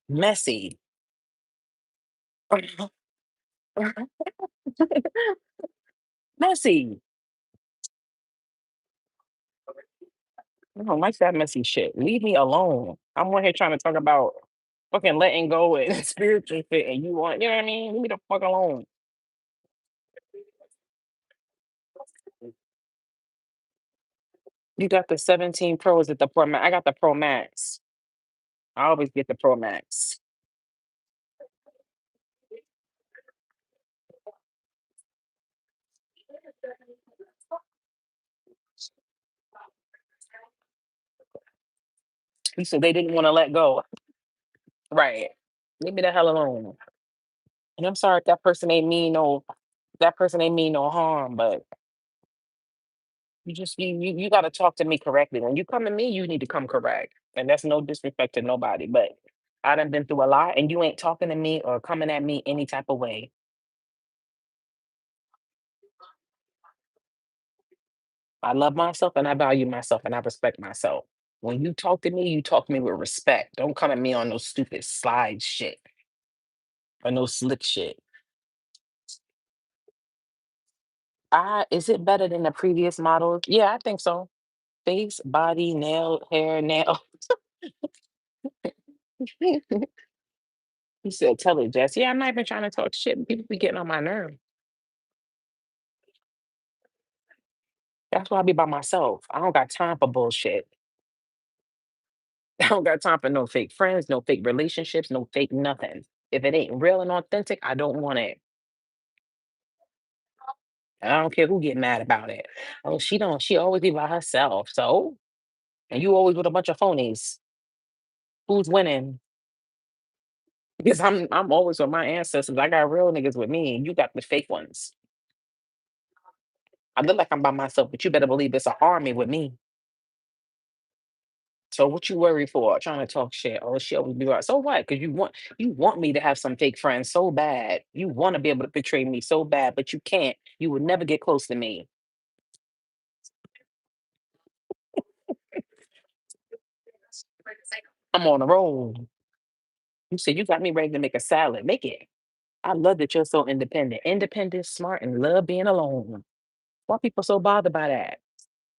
Messy. Messy. I don't like that messy shit. Leave me alone. I'm on here trying to talk about fucking letting go and spiritual shit, and you want, you know what I mean? Leave me the fuck alone. You got the 17 Pro, is it the Pro Max? I got the Pro Max. I always get the Pro Max. So they didn't want to let go. Right. Leave me the hell alone. And I'm sorry if that person ain't mean no harm, but you gotta talk to me correctly. When you come to me, you need to come correct. And that's no disrespect to nobody. But I done been through a lot and you ain't talking to me or coming at me any type of way. I love myself and I value myself and I respect myself. When you talk to me, you talk to me with respect. Don't come at me on no stupid slide shit or no slick shit. Is it better than the previous models? Yeah, I think so. Face, body, nail, hair, nail. He said, tell it, Jess. Yeah, I'm not even trying to talk shit. But people be getting on my nerve. That's why I be by myself. I don't got time for bullshit. I don't got time for no fake friends, no fake relationships, no fake nothing. If it ain't real and authentic, I don't want it. And I don't care who get mad about it. Oh, she always be by herself. So, and you always with a bunch of phonies. Who's winning? Because I'm always with my ancestors. I got real niggas with me, and you got the fake ones. I look like I'm by myself, but you better believe it's an army with me. So what you worry for? Trying to talk shit. Oh, she always be right. So what? Because you want me to have some fake friends so bad. You want to be able to betray me so bad, but you can't. You would never get close to me. I'm on a roll. You said you got me ready to make a salad. Make it. I love that you're so independent. Independent, smart, and love being alone. Why people so bothered by that?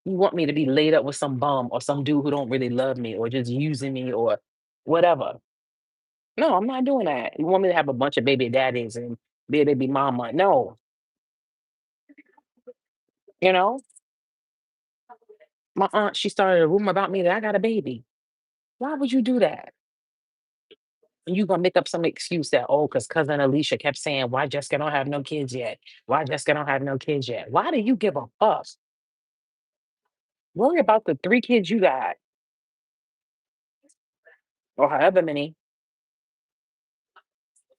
You want me to be laid up with some bum or some dude who don't really love me or just using me or whatever. No, I'm not doing that. You want me to have a bunch of baby daddies and be a baby mama. No, you know, my aunt, she started a rumor about me that I got a baby. Why would you do that? And you gonna make up some excuse that, oh, because cousin Alicia kept saying, why Jessica don't have no kids yet? Why Jessica don't have no kids yet? Why do you give a fuck? Worry about the 3 kids you got, or however many,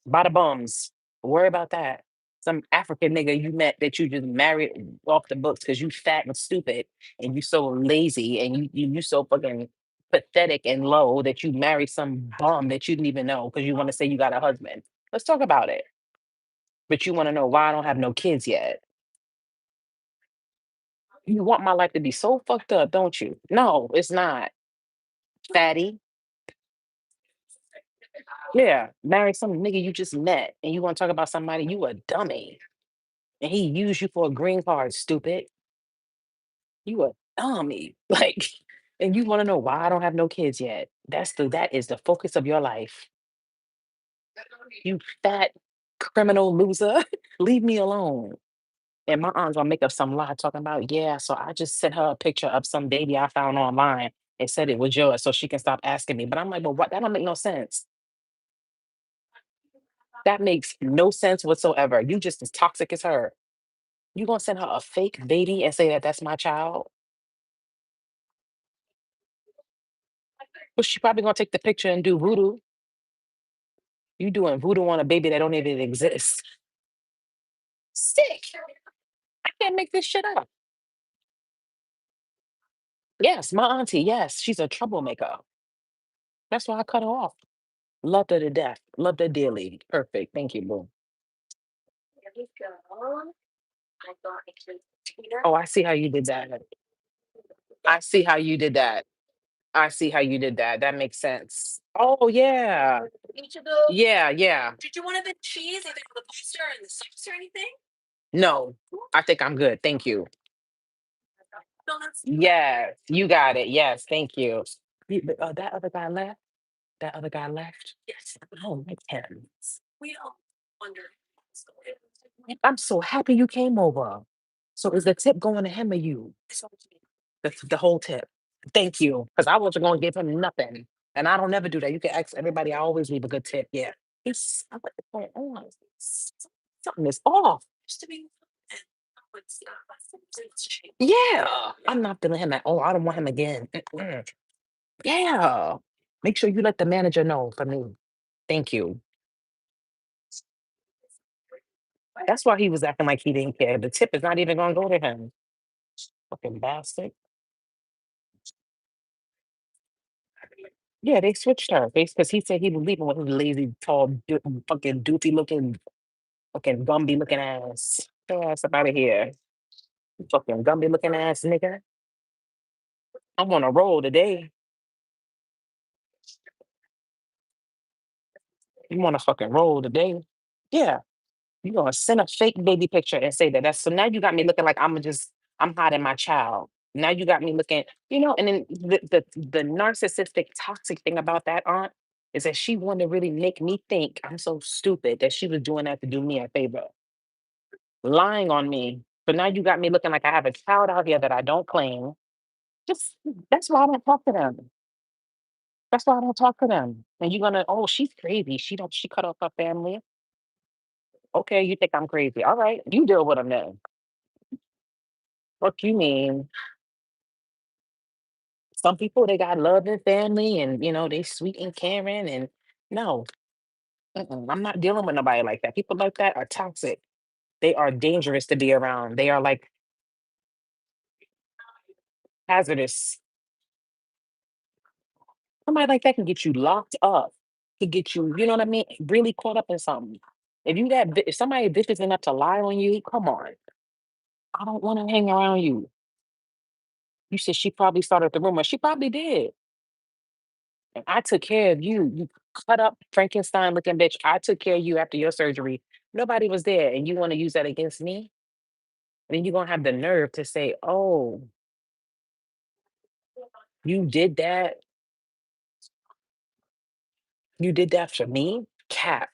by the bums. Worry about that. Some African nigga you met that you just married off the books because you fat and stupid and you so lazy and you so fucking pathetic and low that you married some bum that you didn't even know because you want to say you got a husband. Let's talk about it. But you want to know why I don't have no kids yet. You want my life to be so fucked up, don't you? No, it's not. Fatty. Yeah, marry some nigga you just met and you want to talk about somebody, you a dummy. And he used you for a green card, stupid. You a dummy. Like, and you want to know why I don't have no kids yet. That is the focus of your life. You fat criminal loser. Leave me alone. And my aunt's gonna make up some lie talking about, yeah, so I just sent her a picture of some baby I found online and said it was yours so she can stop asking me. But I'm like, well, what? That don't make no sense. That makes no sense whatsoever. You just as toxic as her. You gonna send her a fake baby and say that that's my child? Well, she probably gonna take the picture and do voodoo. You doing voodoo on a baby that don't even exist. Sick. I can't make this shit up. Yes, my auntie. Yes, she's a troublemaker. That's why I cut her off. Loved her to death. Loved her dearly. Perfect. Thank you, boo. Oh, I see how you did that. I see how you did that. I see how you did that. That makes sense. Oh, yeah. Yeah, yeah. No, I think I'm good. Thank you. Yes, you got it. Yes, thank you. That other guy left. That other guy left. I don't like him. I'm so happy you came over. So is the tip going to him or you? The whole tip. Thank you. Because I wasn't going to give him nothing. And I don't never do that. You can ask everybody. I always leave a good tip. Yeah. I'm like, "What's going on? Something is off." Yeah. I'm not feeling him at all. I don't want him again. Mm-mm. Yeah. Make sure you let the manager know for me. Thank you. That's why he was acting like he didn't care. The tip is not even going to go to him. Fucking bastard. Yeah, they switched her because he said he was leaving with his lazy, tall, fucking doofy looking, fucking Gumby looking ass. Get your ass up out of here. You fucking Gumby looking ass nigga. I'm on a roll today. You want to fucking roll today? Yeah. You gonna send a fake baby picture and say that that's so now you got me looking like I'm hiding my child. Now you got me looking, and then the narcissistic toxic thing about that aunt is that she wanted to really make me think I'm so stupid that she was doing that to do me a favor, lying on me. But now you got me looking like I have a child out here that I don't claim. Just that's why I don't talk to them. That's why I don't talk to them. And you're gonna, oh, she's crazy. She cut off her family. Okay, you think I'm crazy. All right, you deal with them then. What you mean? Some people they got love and family, and they sweet and caring, and no, I'm not dealing with nobody like that. People like that are toxic. They are dangerous to be around. They are like hazardous. Somebody like that can get you locked up. Could get you, you know what I mean, really caught up in something. If somebody vicious enough to lie on you, come on. I don't want to hang around you. You said she probably started the rumor. She probably did. And I took care of you. You cut up Frankenstein looking bitch. I took care of you after your surgery. Nobody was there. And you want to use that against me? And then you're going to have the nerve to say, oh, you did that. You did that for me? Cap,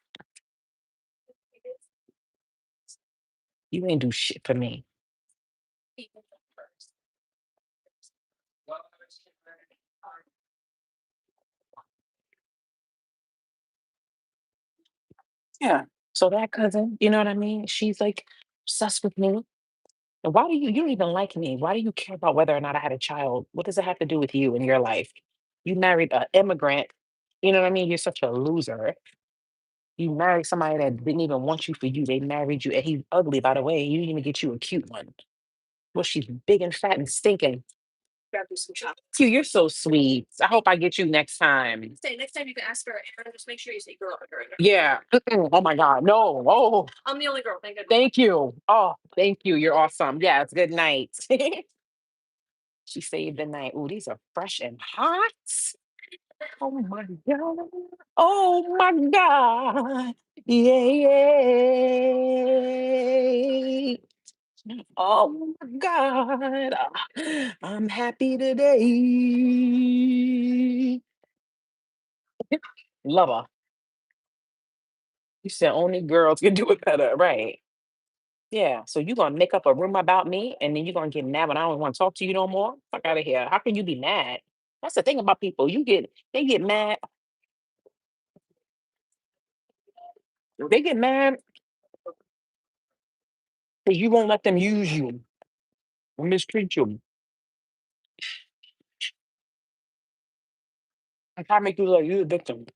you ain't do shit for me. Yeah. So that cousin, you know what I mean? She's like obsessed with me. And why you don't even like me? Why do you care about whether or not I had a child? What does it have to do with you in your life? You married an immigrant. You know what I mean? You're such a loser. You married somebody that didn't even want you for you. They married you, and he's ugly, by the way. You didn't even get you a cute one. Well, she's big and fat and stinking. You're so sweet. I hope I get you next time. Yeah. Mm-mm. Oh my God. No. Oh, thank you. Oh, thank you. You're awesome. Yes. Good night. She saved the night. Oh, these are fresh and hot. Oh my God. Oh my God. Yay. Oh my God. I'm happy today. Lover. You said only girls can do it better. Right. Yeah. So you're gonna make up a room about me and then you're gonna get mad when I don't want to talk to you no more? Fuck out of here. How can you be mad? That's the thing about people. They get mad. They get mad because you won't let them use you or mistreat you. And try to make you look like you're the victim.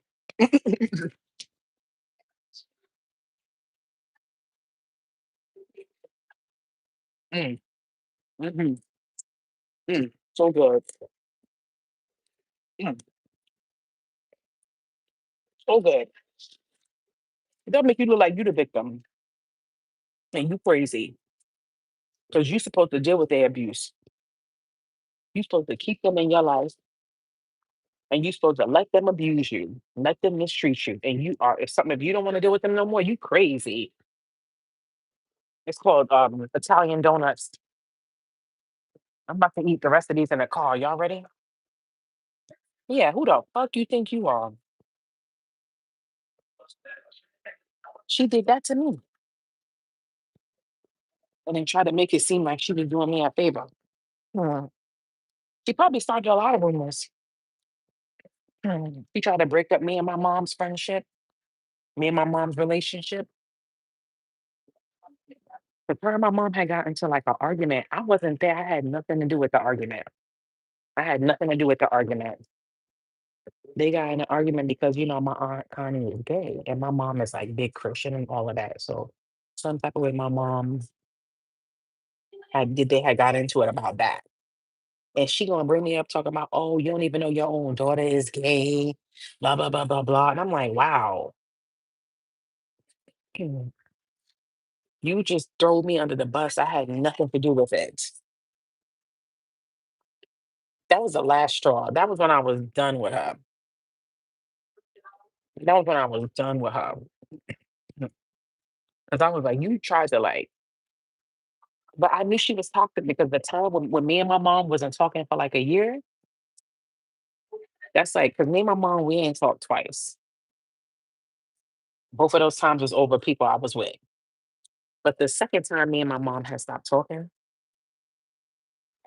Mm, mhm, so good. Mm, so good. It does make you look like you the victim and you crazy. because you're supposed to deal with their abuse. You're supposed to keep them in your life, and you're supposed to let them abuse you, let them mistreat you. And you are, if you don't want to deal with them no more, you crazy. It's called Italian donuts. I'm about to eat the rest of these in the car. Y'all ready? Yeah, who the fuck you think you are? She did that to me and then tried to make it seem like she was doing me a favor. Hmm. She probably started a lot of rumors. She tried to break up me and my mom's friendship, me and my mom's relationship. But her and my mom had got into like an argument. I wasn't there. I had nothing to do with the argument. I had nothing to do with the argument. They got in an argument because my aunt Connie is gay and my mom is like big Christian and all of that. So some type of way my mom they had got into it about that. And she gonna bring me up talking about, oh, you don't even know your own daughter is gay, blah, blah, blah, blah, blah. And I'm like, wow, you just throw me under the bus. I had nothing to do with it. That was the last straw. That was when I was done with her. That was when I was done with her. Because I was like, you tried to like, but I knew she was toxic because the time when me and my mom wasn't talking for like a year, that's like, because me and my mom, we ain't talked twice. Both of those times was over people I was with. But the second time me and my mom had stopped talking,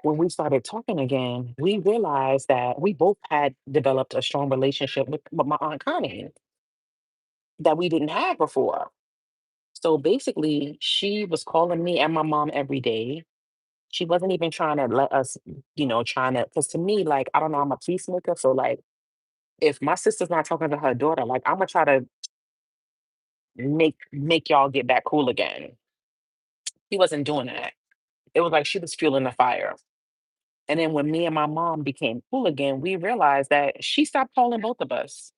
when we started talking again, we realized that we both had developed a strong relationship with my Aunt Connie that we didn't have before. So basically, she was calling me and my mom every day. She wasn't even trying to let us, trying to, because to me, like, I don't know, I'm a peacemaker. So, like, if my sister's not talking to her daughter, like, I'm gonna try to make y'all get back cool again. He wasn't doing that. It was like she was fueling the fire. And then when me and my mom became cool again, we realized that she stopped calling both of us.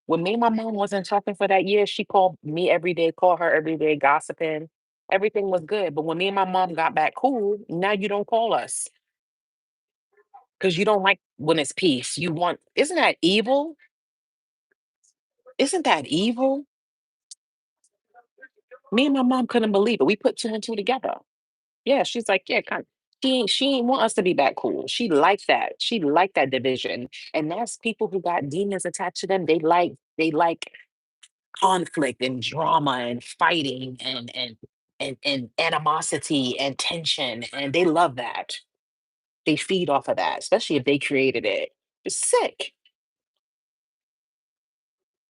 When me and my mom wasn't talking for that year, she called me every day, called her every day, gossiping. Everything was good. But when me and my mom got back cool, now you don't call us because you don't like when it's peace. You want, isn't that evil? Isn't that evil? Me and my mom couldn't believe it. We put two and two together. Yeah, she's like, yeah, kind she ain't want us to be back cool. She liked that. She liked that division. And that's people who got demons attached to them. They like conflict and drama and fighting and animosity and tension. And they love that. They feed off of that, especially if they created it. It's sick.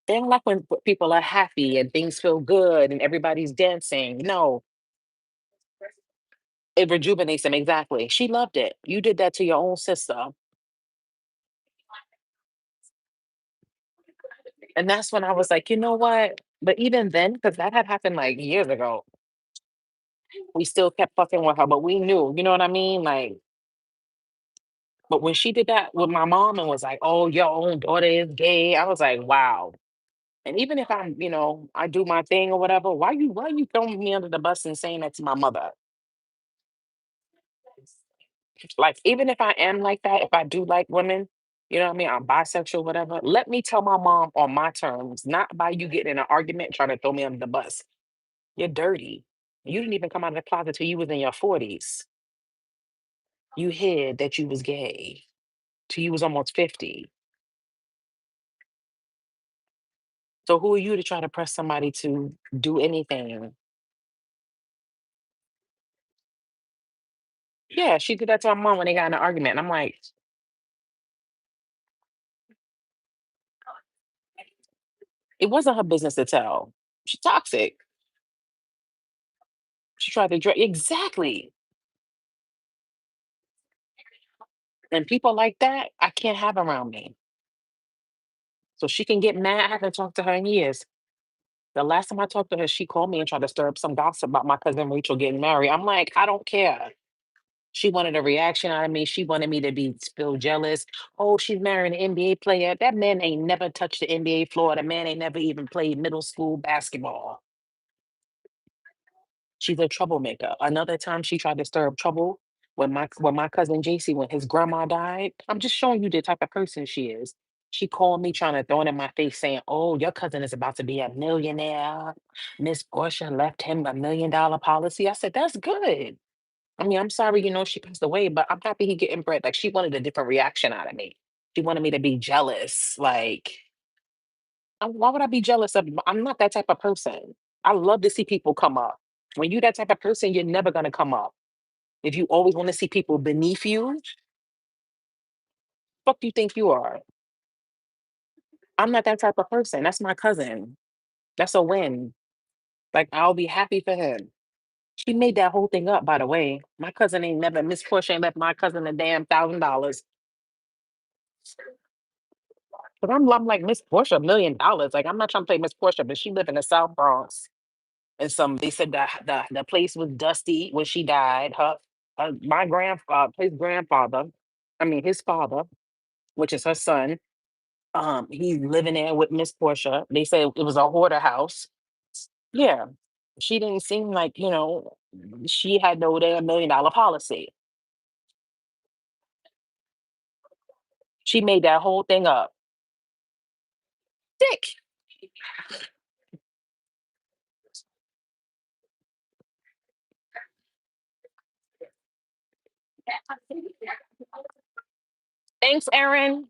They don't like when people are happy and things feel good and everybody's dancing. No, it rejuvenates them exactly. She loved it. You did that to your own sister. And that's when I was like, you know what? But even then, because that had happened like years ago, we still kept fucking with her, but we knew, you know what I mean? Like, but when she did that with my mom and was like, oh, your own daughter is gay, I was like, wow. And even if I'm, I do my thing or whatever, why you throwing me under the bus and saying that to my mother? Like, even if I am like that, if I do like women, you know what I mean? I'm bisexual, whatever. Let me tell my mom on my terms, not by you getting in an argument trying to throw me under the bus. You're dirty. You didn't even come out of the closet till you was in your 40s. You hid that you was gay till you was almost 50. So who are you to try to press somebody to do anything? Yeah, she did that to my mom when they got in an argument. And I'm like, it wasn't her business to tell. She's toxic. She tried to drag exactly. And people like that, I can't have around me. So she can get mad. I haven't talked to her in years. The last time I talked to her, she called me and tried to stir up some gossip about my cousin Rachel getting married. I'm like, I don't care. She wanted a reaction out of me. She wanted me to be feel jealous. Oh, she's marrying an NBA player. That man ain't never touched the NBA floor. The man ain't never even played middle school basketball. She's a troublemaker. Another time she tried to stir up trouble when my cousin JC, when his grandma died. I'm just showing you the type of person she is. She called me trying to throw it in my face saying, "Oh, your cousin is about to be a millionaire. Miss Portia left him $1 million policy." I said, "That's good. I mean, I'm sorry, she passed away, but I'm happy he getting bread." Like she wanted a different reaction out of me. She wanted me to be jealous. Like, why would I be jealous of? I'm not that type of person. I love to see people come up. When you that type of person, you're never gonna come up. If you always want to see people beneath you, fuck you think you are? I'm not that type of person. That's my cousin. That's a win. Like I'll be happy for him. She made that whole thing up, by the way. My cousin ain't never Miss Portia ain't left my cousin a damn $1,000. But I'm like Miss Portia, $1 million. Like I'm not trying to play Miss Portia, but she lived in the South Bronx. And they said that the place was dusty when she died. My grandfather, his grandfather, I mean his father, which is her son. He's living there with Miss Portia. They said it was a hoarder house. Yeah. She didn't seem like, she had no damn $1 million policy. She made that whole thing up. Dick. Thanks, Erin.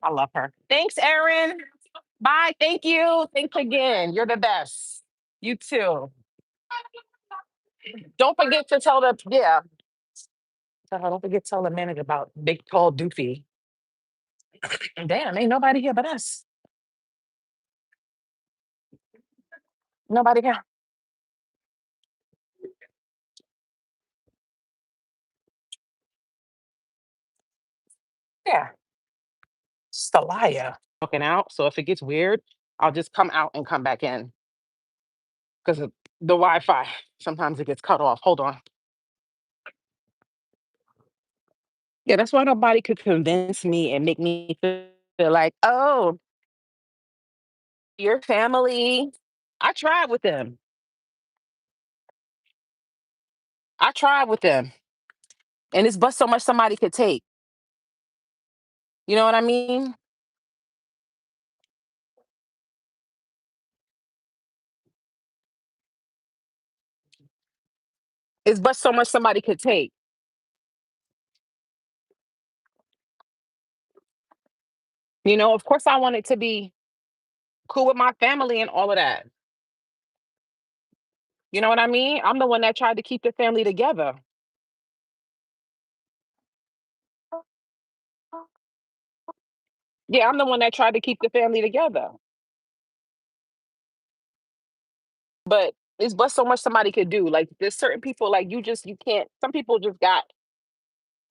I love her. Thanks, Erin. Bye. Thank you. Thanks again. You're the best. You too. Don't forget to tell the yeah. Don't forget to tell the manager about big tall doofy. Damn, ain't nobody here but us. Nobody here. Yeah. Just a liar. Looking out. So if it gets weird, I'll just come out and come back in because of the Wi-Fi. Sometimes it gets cut off. Hold on. Yeah, that's why nobody could convince me and make me feel like, oh, your family. I tried with them. I tried with them. And it's but so much somebody could take. You know what I mean? It's but so much somebody could take. Of course I want it to be cool with my family and all of that. You know what I mean? I'm the one that tried to keep the family together. Yeah, I'm the one that tried to keep the family together. But it's but so much somebody could do. Like there's certain people like you can't. Some people just got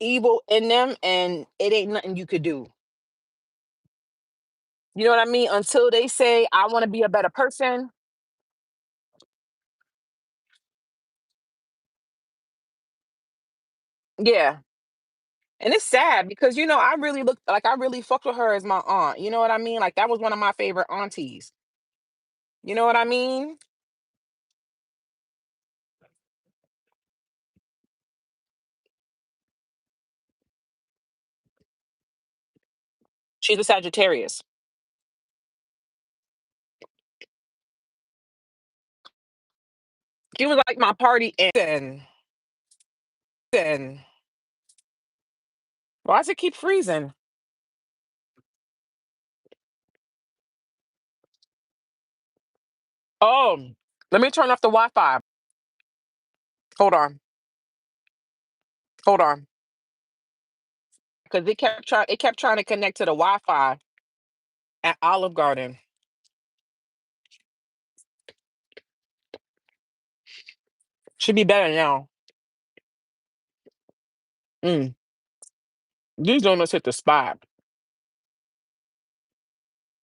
evil in them, and it ain't nothing you could do. You know what I mean? Until they say I want to be a better person. Yeah, and it's sad because I really look like I really fucked with her as my aunt. You know what I mean? Like that was one of my favorite aunties. You know what I mean? She's a Sagittarius. She was like my party and why does it keep freezing? Oh, let me turn off the Wi-Fi. Hold on. Hold on. Because it kept trying to connect to the Wi-Fi at Olive Garden. Should be better now. Mm. These donuts hit the spot.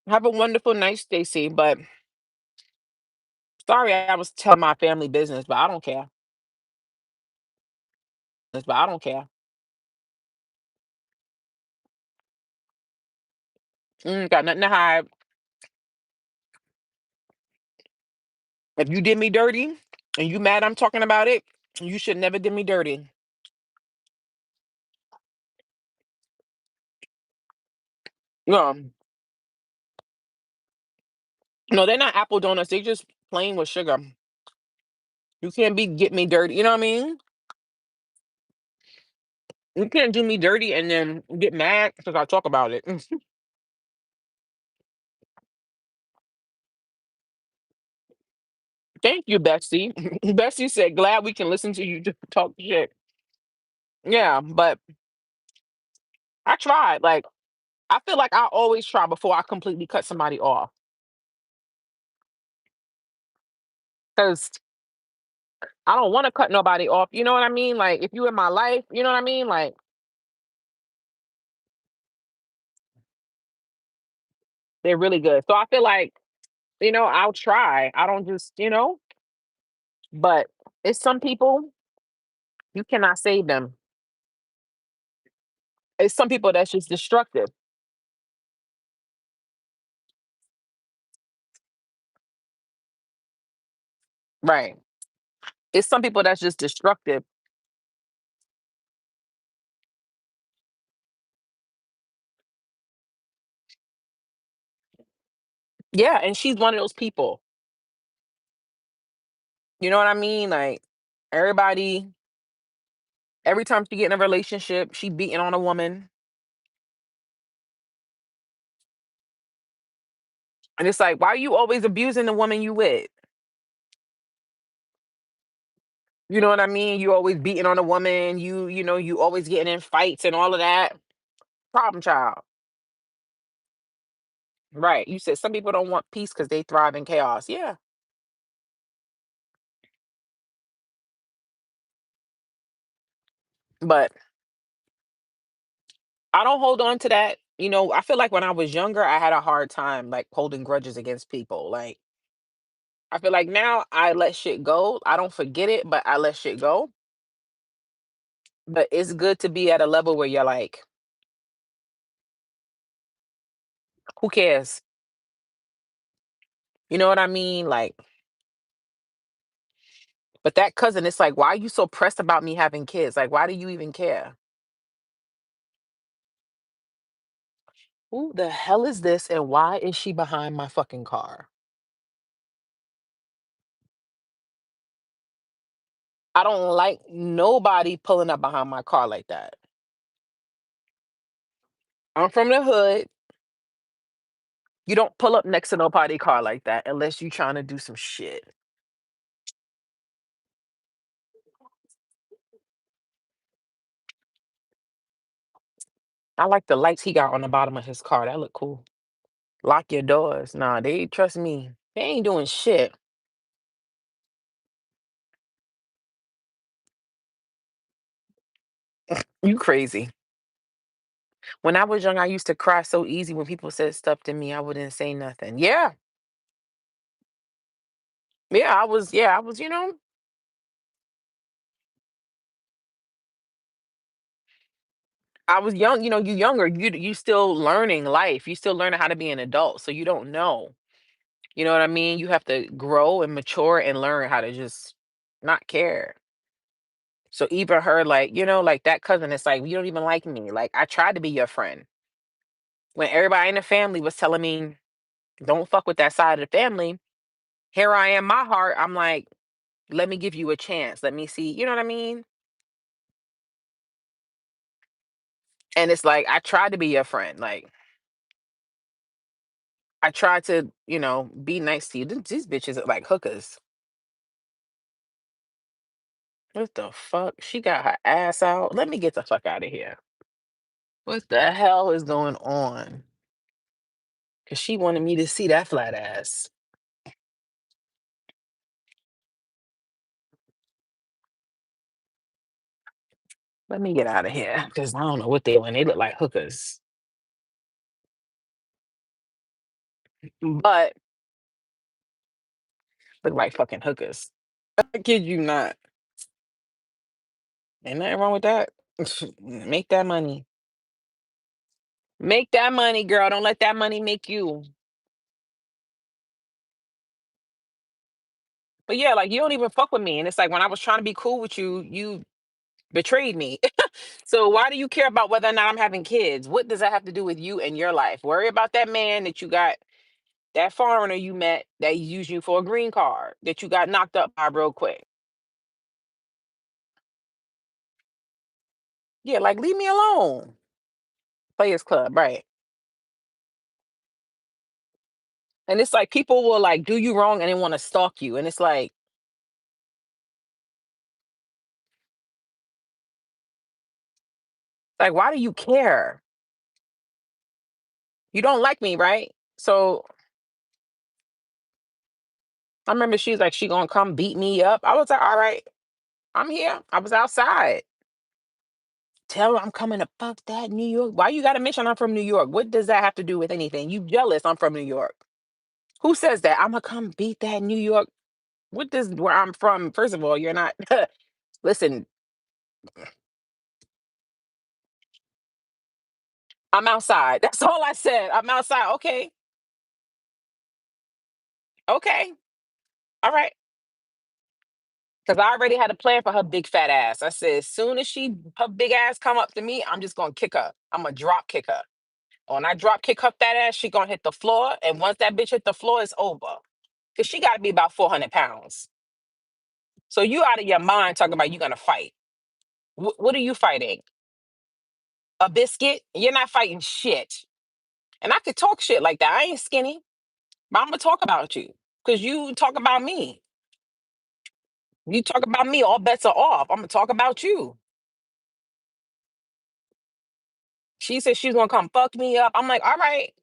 Have a wonderful night, Stacy. But sorry, I was telling my family business, but I don't care. But I don't care. Got nothing to hide. If you did me dirty, And you mad I'm talking about it? You should never do me dirty. No, no, they're not apple donuts. They just plain with sugar. You can't be get me dirty. You know what I mean? You can't do me dirty and then get mad because I talk about it. Thank you, Bessie. Bessie said, glad we can listen to you talk shit. Yeah, but I tried. Like, I feel like I always try before I completely cut somebody off. Because I don't want to cut nobody off. You know what I mean? Like, if you in my life, you know what I mean? Like, they're really good. So I feel like, I'll try. I don't just, but it's some people, you cannot save them. It's some people that's just destructive. Right. It's some people that's just destructive. Yeah. And she's one of those people. You know what I mean? Like, everybody, every time she get in a relationship, she beating on a woman. And it's like, why are you always abusing the woman you with? You know what I mean? You always beating on a woman. You always getting in fights and all of that. Problem child. Right. You said some people don't want peace because they thrive in chaos. Yeah. But I don't hold on to that. I feel like when I was younger, I had a hard time like holding grudges against people. Like, I feel like now I let shit go. I don't forget it, but I let shit go. But it's good to be at a level where you're like, who cares? You know what I mean? Like, but that cousin, it's like, why are you so pressed about me having kids? Like, why do you even care? Who the hell is this and why is she behind my fucking car? I don't like nobody pulling up behind my car like that. I'm from the hood. You don't pull up next to nobody car like that unless you trying to do some shit. I like the lights he got on the bottom of his car. That look cool. Lock your doors. Nah, they trust me. They ain't doing shit. You crazy. When I was young, I used to cry so easy when people said stuff to me. I wouldn't say nothing. Yeah. Yeah, I was. I was young, you younger. You still learning life. You still learning how to be an adult. So you don't know. You know what I mean? You have to grow and mature and learn how to just not care. So even her, like, like that cousin, it's like, you don't even like me. Like, I tried to be your friend. When everybody in the family was telling me, don't fuck with that side of the family, here I am, my heart, I'm like, let me give you a chance. Let me see. You know what I mean? And it's like, I tried to be your friend. Like, I tried to, be nice to you. These bitches are like hookers. What the fuck? She got her ass out. Let me get the fuck out of here. What the hell is going on? Because she wanted me to see that flat ass. Let me get out of here. Because I don't know what they when they look like hookers. But look like fucking hookers. I kid you not. Ain't nothing wrong with that. Make that money. Make that money, girl. Don't let that money make you. But yeah, like you don't even fuck with me. And it's like when I was trying to be cool with you, you betrayed me. So why do you care about whether or not I'm having kids? What does that have to do with you and your life? Worry about that man that you got, that foreigner you met that used you for a green card that you got knocked up by real quick. Yeah, like leave me alone. Players Club, right? And it's like people will like do you wrong and they want to stalk you, and it's like why do you care? You don't like me, right? So I remember she's like she gonna come beat me up. I was like, all right, I'm here. I was outside. Tell her I'm coming to fuck that New York. Why you gotta mention I'm from New York? What does that have to do with anything? You jealous I'm from New York. Who says that? I'm gonna come beat that New York. What does where I'm from? First of all, you're not listen, I'm outside. That's all I said. I'm outside. Okay. Okay. All right. Because I already had a plan for her big fat ass. I said, as soon as her big ass come up to me, I'm just gonna kick her. I'm gonna drop kick her. When I drop kick her fat ass, she gonna hit the floor. And once that bitch hit the floor, it's over. Cause she gotta be about 400 pounds. So you out of your mind talking about you gonna fight. What are you fighting? A biscuit? You're not fighting shit. And I could talk shit like that. I ain't skinny, but I'm gonna talk about you. Cause you talk about me. You talk about me, all bets are off. I'm gonna talk about you. She said she's gonna come fuck me up. I'm like, all right,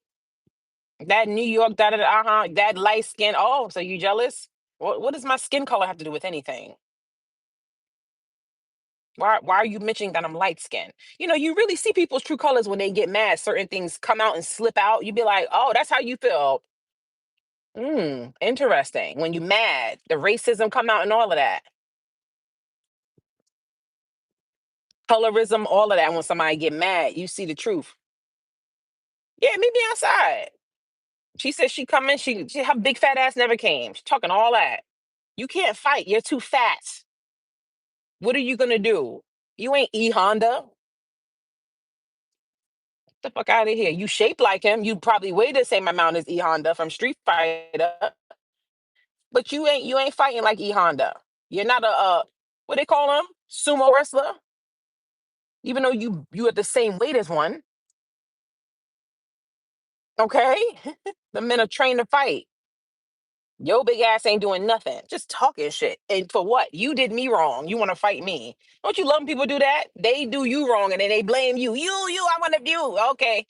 that New York, da da da, that light skin. Oh, so you jealous? What does my skin color have to do with anything? Why are you mentioning that I'm light skinned? You know, you really see people's true colors when they get mad. Certain things come out and slip out. You be like, oh, that's how you feel. Interesting. When you mad, the racism come out and all of that. Colorism, all of that. When somebody get mad, you see the truth. Yeah, meet me outside. She said she coming. Her big fat ass never came. She talking all that. You can't fight. You're too fat. What are you gonna do? You ain't E Honda. Get the fuck out of here. You shape like him. You probably weigh the same amount as E Honda from Street Fighter, but you ain't fighting like E Honda. You're not a what they call him, sumo wrestler. Even though you are the same weight as one. Okay, the men are trained to fight. Your big ass ain't doing nothing, just talking shit. And for what? You did me wrong. You want to fight me? Don't you love when people do that? They do you wrong and then they blame you. You. I want to you. Okay,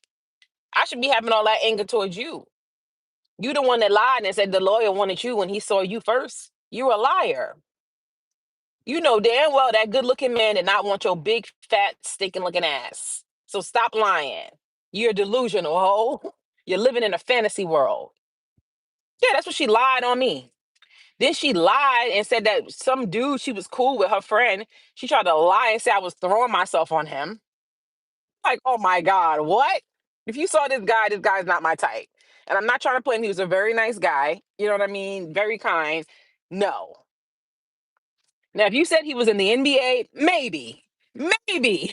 I should be having all that anger towards you. You the one that lied and said the lawyer wanted you when he saw you first. You a liar. You know damn well that good looking man did not want your big, fat, stinking looking ass. So stop lying. You're delusional, ho. You're living in a fantasy world. Yeah, that's what she lied on me. Then she lied and said that some dude she was cool with, her friend, she tried to lie and say I was throwing myself on him. Like, oh my God, what? If you saw this guy's not my type. And I'm not trying to play him. He was a very nice guy. You know what I mean? Very kind. No. Now, if you said he was in the NBA, maybe, maybe,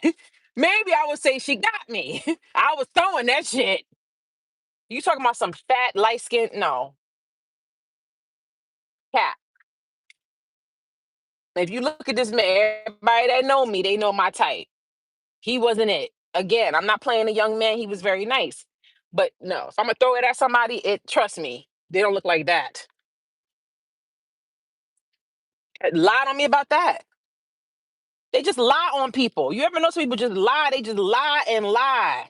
maybe I would say she got me. I was throwing that shit. You talking about some fat, light skin? No, cat. If you look at this man, everybody that know me, they know my type. He wasn't it. Again, I'm not playing a young man. He was very nice. But no, if I'm gonna throw it at somebody, trust me, they don't look like that. Lied on me about that. They just lie on people. You ever know some people just lie? They just lie and lie.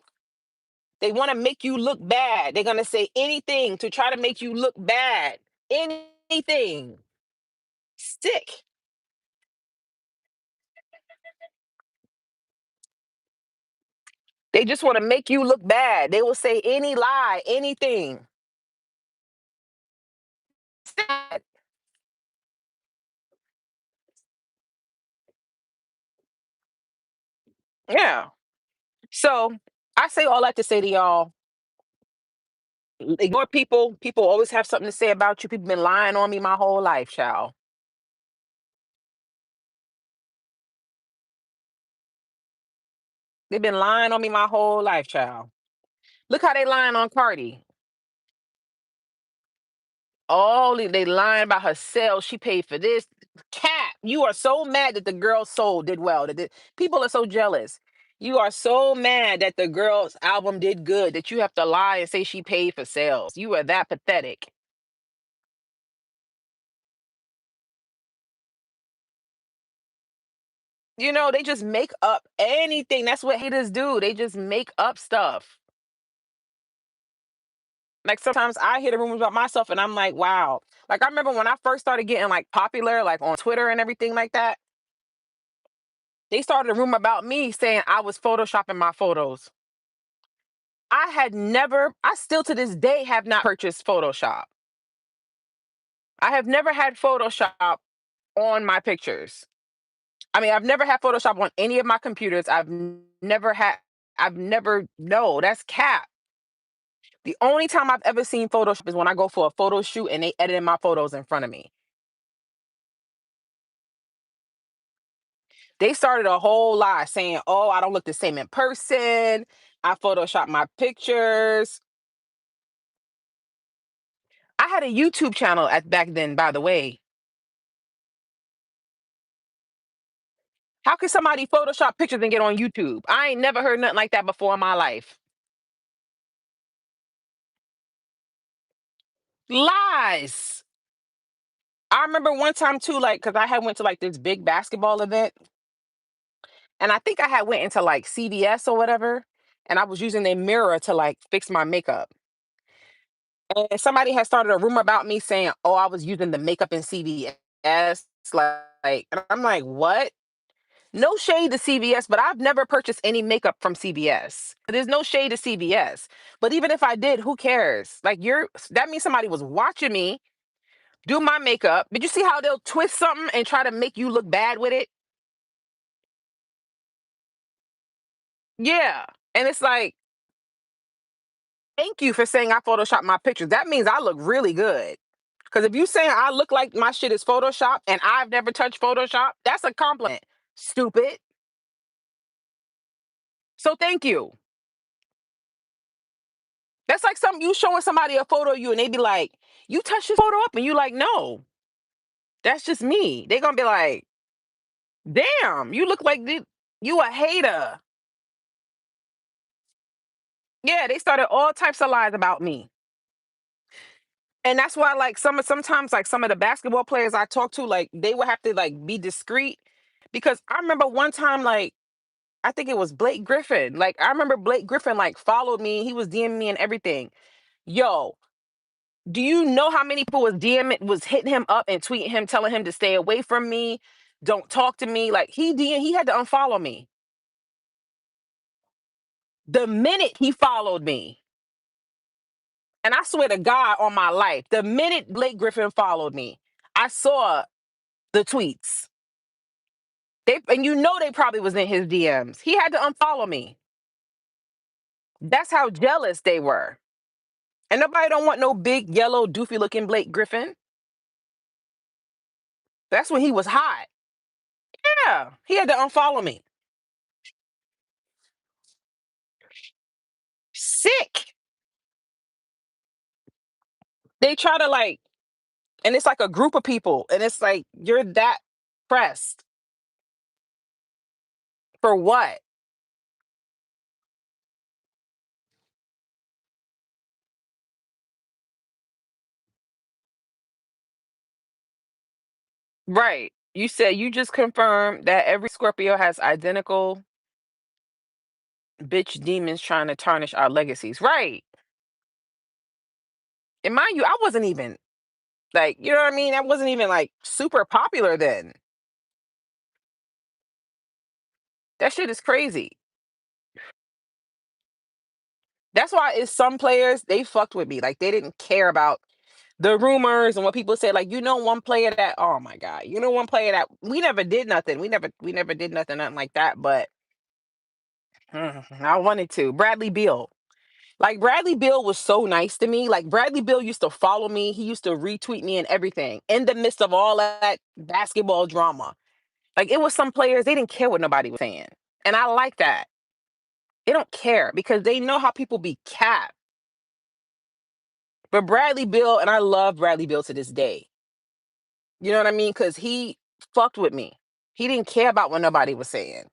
They want to make you look bad. They're gonna say anything to try to make you look bad. Anything. Sick. They just want to make you look bad. They will say any lie, anything. Sad. Yeah. So I say all that to say to y'all, Ignore people. People always have something to say about you. People been lying on me my whole life, child. They've been lying on me my whole life, child. Look how they lying on Cardi. Oh, they lying about her sales. She paid for this. Cap, you are so mad that the girl's soul did well. People are so jealous. You are so mad that the girl's album did good that you have to lie and say she paid for sales. You are that pathetic. They just make up anything. That's what haters do. They just make up stuff. Like sometimes I hear the rumors about myself and I'm like, wow. Like I remember when I first started getting like popular, like on Twitter and everything like that, they started a rumor about me saying I was photoshopping my photos. I still to this day have not purchased Photoshop. I have never had Photoshop on my pictures. I mean, I've never had Photoshop on any of my computers. I've never, no, that's cap. The only time I've ever seen Photoshop is when I go for a photo shoot and they edited my photos in front of me. They started a whole lie saying, oh, I don't look the same in person. I Photoshop my pictures. I had a YouTube channel at back then, by the way. How can somebody Photoshop pictures and get on YouTube? I ain't never heard nothing like that before in my life. Lies. I remember one time too, like, cause I had went to like this big basketball event, and I think I had went into like CVS or whatever, and I was using their mirror to like fix my makeup. And somebody had started a rumor about me saying, "Oh, I was using the makeup in CVS." And I'm like, "What?" No shade to CVS, but I've never purchased any makeup from CVS. There's no shade to CVS. But even if I did, who cares? Like that means somebody was watching me do my makeup. Did you see how they'll twist something and try to make you look bad with it? Yeah. And it's like, thank you for saying I photoshopped my pictures. That means I look really good. Because if you saying I look like my shit is Photoshop and I've never touched Photoshop, that's a compliment. Stupid. So thank you. That's like something you showing somebody a photo of you and they be like, you touched this photo up and you like, no, that's just me. They gonna be like, damn, you look like you a hater. Yeah, they started all types of lies about me. And that's why like sometimes like some of the basketball players I talk to, like they would have to like be discreet. Because I remember one time like I think it was Blake Griffin. Like I remember Blake Griffin like followed me. He was DMing me and everything. Yo, do you know how many people was hitting him up and tweeting him, telling him to stay away from me, don't talk to me? Like he had to unfollow me the minute he followed me. And I swear to God on my life, the minute Blake Griffin followed me, I saw the tweets. They probably was in his DMs. He had to unfollow me. That's how jealous they were. And nobody don't want no big yellow doofy looking Blake Griffin. That's when he was hot. Yeah, he had to unfollow me. Sick. They try to like, and it's like a group of people, and it's like you're that pressed for what? Right. You said you just confirmed that every Scorpio has identical bitch demons trying to tarnish our legacies. Right. And mind you, I wasn't even like, you know what I mean? I wasn't even like super popular then. That shit is crazy. That's why it's some players, they fucked with me. Like they didn't care about the rumors and what people said. Like, one player that, oh my God, one player that we never did nothing. We never did nothing like that. But I wanted to. Bradley Beal. Like Bradley Bill was so nice to me. Like Bradley Bill used to follow me. He used to retweet me and everything in the midst of all that basketball drama. Like it was some players, they didn't care what nobody was saying. And I like that. They don't care because they know how people be capped. But Bradley Bill, and I love Bradley Bill to this day. You know what I mean? Because he fucked with me. He didn't care about what nobody was saying.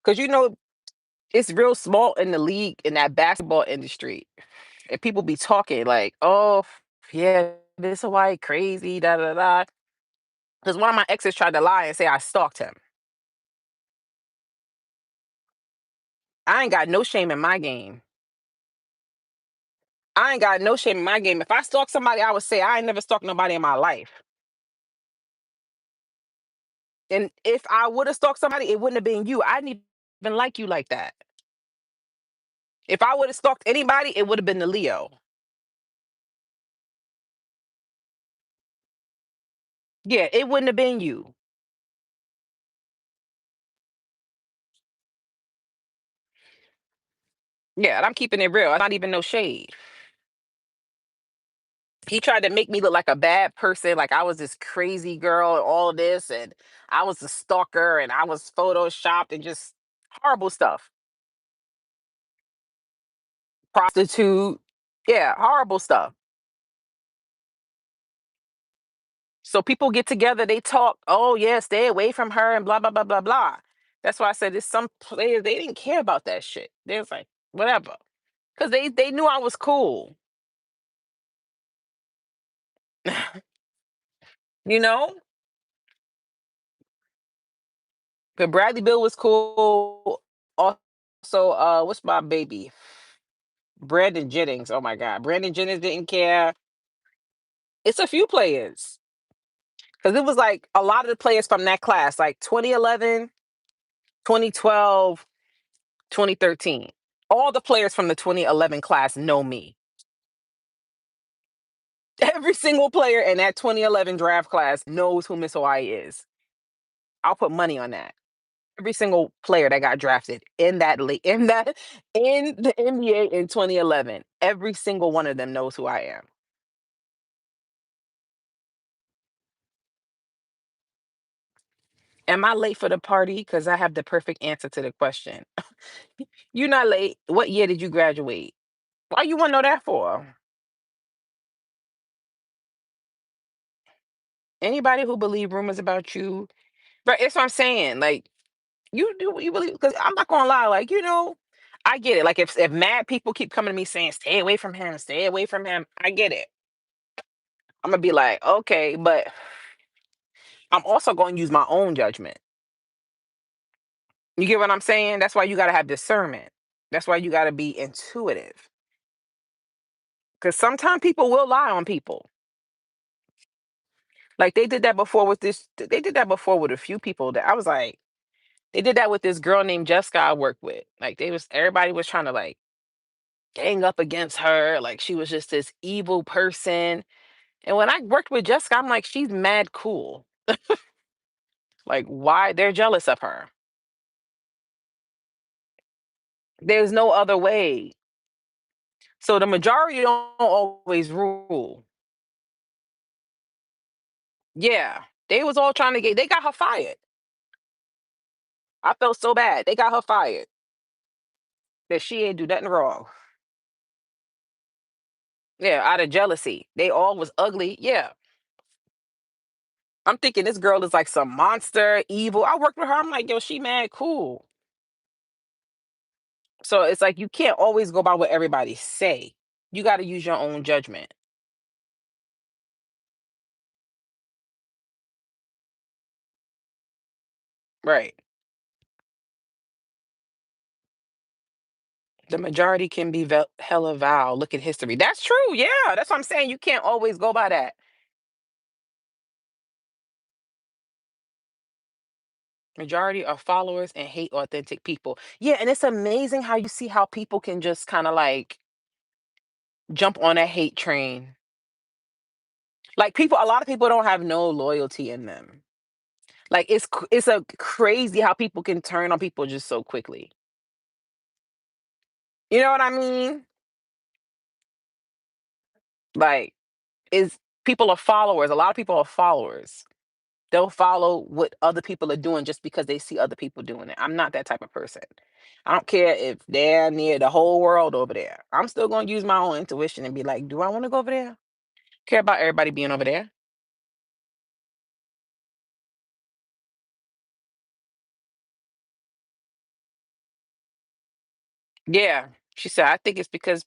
Because it's real small in the league in that basketball industry. And people be talking like, oh, yeah, this is why crazy, da da da. Because one of my exes tried to lie and say I stalked him. I ain't got no shame in my game. I ain't got no shame in my game. If I stalk somebody, I would say I ain't never stalked nobody in my life. And if I would have stalked somebody, it wouldn't have been you. I didn't even like you like that. If I would have stalked anybody, it would have been the Leo. Yeah, it wouldn't have been you. Yeah, and I'm keeping it real. I'm not even no shade. He tried to make me look like a bad person, like I was this crazy girl and all of this, and I was a stalker and I was photoshopped and just horrible stuff. Prostitute. Yeah, horrible stuff. So people get together, they talk, oh yeah, stay away from her and blah blah blah blah blah. That's why I said there's some players they didn't care about that shit. They was like, whatever. Because they knew I was cool. you know? But Bradley Bill was cool. Also, what's my baby? Brandon Jennings. Oh my God. Brandon Jennings didn't care. It's a few players. Because it was like a lot of the players from that class, like 2011, 2012, 2013. All the players from the 2011 class know me. Every single player in that 2011 draft class knows who Miss Hawaii is. I'll put money on that. Every single player that got drafted in that league, in the NBA in 2011, every single one of them knows who I am. Am I late for the party? Because I have the perfect answer to the question. You're not late. What year did you graduate? Why you want to know that for? Anybody who believe rumors about you, right? That's what I'm saying. Like you do what you believe. Because I'm not gonna lie. Like I get it. Like if mad people keep coming to me saying stay away from him, stay away from him, I get it. I'm gonna be like okay, but I'm also going to use my own judgment. You get what I'm saying? That's why you got to have discernment. That's why you got to be intuitive. Because sometimes people will lie on people. Like they did that before with this. They did that before with a few people that I was like, they did that with this girl named Jessica I worked with. Like everybody was trying to like gang up against her. Like she was just this evil person. And when I worked with Jessica, I'm like, she's mad cool. Like why they're jealous of her? There's no other way. So the majority don't always rule. Yeah. They was all trying to get they got her fired. I felt so bad. They got her fired. That she ain't do nothing wrong. Yeah, out of jealousy. They all was ugly. Yeah. I'm thinking this girl is like some monster, evil. I worked with her. I'm like, yo, she mad cool. So it's like you can't always go by what everybody say. You got to use your own judgment. Right. The majority can be hella vile. Look at history. That's true. Yeah. That's what I'm saying. You can't always go by that. Majority are followers and hate authentic people. Yeah, and it's amazing how you see how people can just kind of like jump on a hate train. Like people, a lot of people don't have no loyalty in them. Like it's a crazy how people can turn on people just so quickly. You know what I mean? Like, is people are followers. A lot of people are followers. They'll follow what other people are doing just because they see other people doing it. I'm not that type of person. I don't care if they're near the whole world over there. I'm still going to use my own intuition and be like, do I want to go over there? Care about everybody being over there. Yeah. She said, I think it's because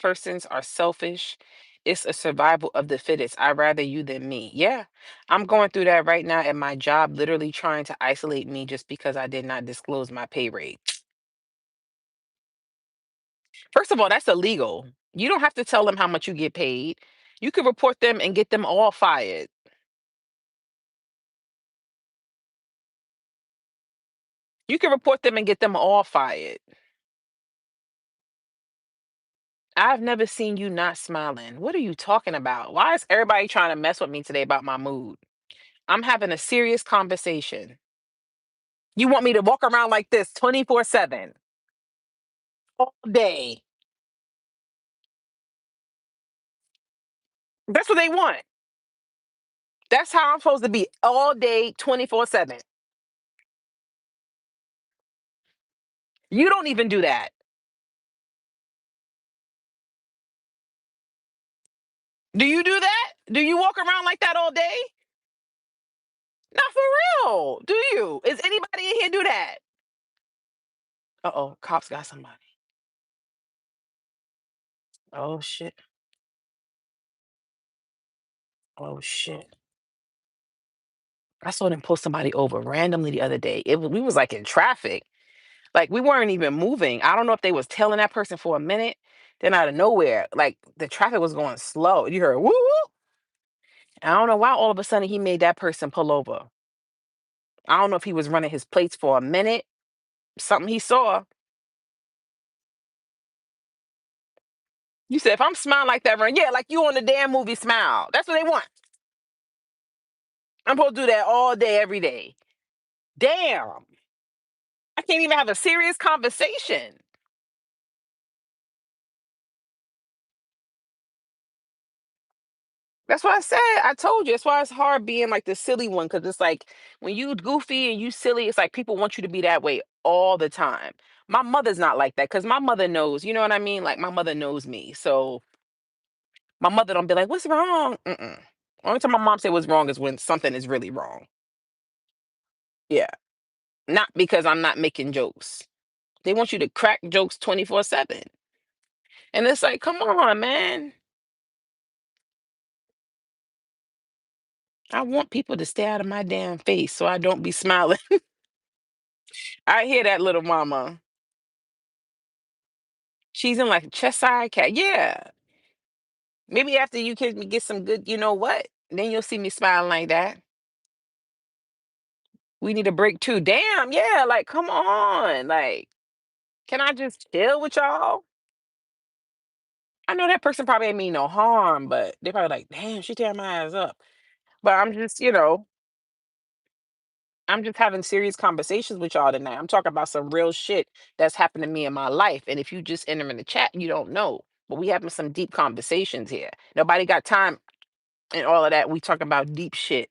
persons are selfish. It's a survival of the fittest. I rather you than me. Yeah. I'm going through that right now at my job, literally trying to isolate me just because I did not disclose my pay rate. First of all, that's illegal. You don't have to tell them how much you get paid. You can report them and get them all fired. You can report them and get them all fired. I've never seen you not smiling. What are you talking about? Why is everybody trying to mess with me today about my mood? I'm having a serious conversation. You want me to walk around like this 24/7 all day? That's what they want. That's how I'm supposed to be all day 24/7. You don't even do that. Do you do that? Do you walk around like that all day? Not for real. Do you? Is anybody in here do that? Uh-oh, cops got somebody. Oh shit. Oh shit. I saw them pull somebody over randomly the other day. We was like in traffic. Like we weren't even moving. I don't know if they was tailing that person for a minute. Then out of nowhere, like the traffic was going slow. You heard woo woo. I don't know why all of a sudden he made that person pull over. I don't know if he was running his plates for a minute, something he saw. You said if I'm smiling like that, run, yeah, like you on the damn movie Smile. That's what they want. I'm supposed to do that all day, every day. Damn. I can't even have a serious conversation. That's what I said. I told you. That's why it's hard being like the silly one because it's like when you goofy and you silly, it's like people want you to be that way all the time. My mother's not like that because my mother knows, you know what I mean? Like my mother knows me. So my mother don't be like, what's wrong? Mm-mm. Only time my mom say what's wrong is when something is really wrong. Yeah. Not because I'm not making jokes. They want you to crack jokes 24/7. And it's like, come on, man. I want people to stay out of my damn face so I don't be smiling. I hear that little mama. She's in like a Cheshire cat. Yeah. Maybe after you can get some good, you know what? Then you'll see me smiling like that. We need a break too. Damn, yeah. Like, come on. Like, can I just chill with y'all? I know that person probably ain't mean no harm, but they probably like, damn, she tearing my ass up. But I'm just, I'm just having serious conversations with y'all tonight. I'm talking about some real shit that's happened to me in my life. And if you just enter in the chat, you don't know. But we having some deep conversations here. Nobody got time and all of that. We talking about deep shit.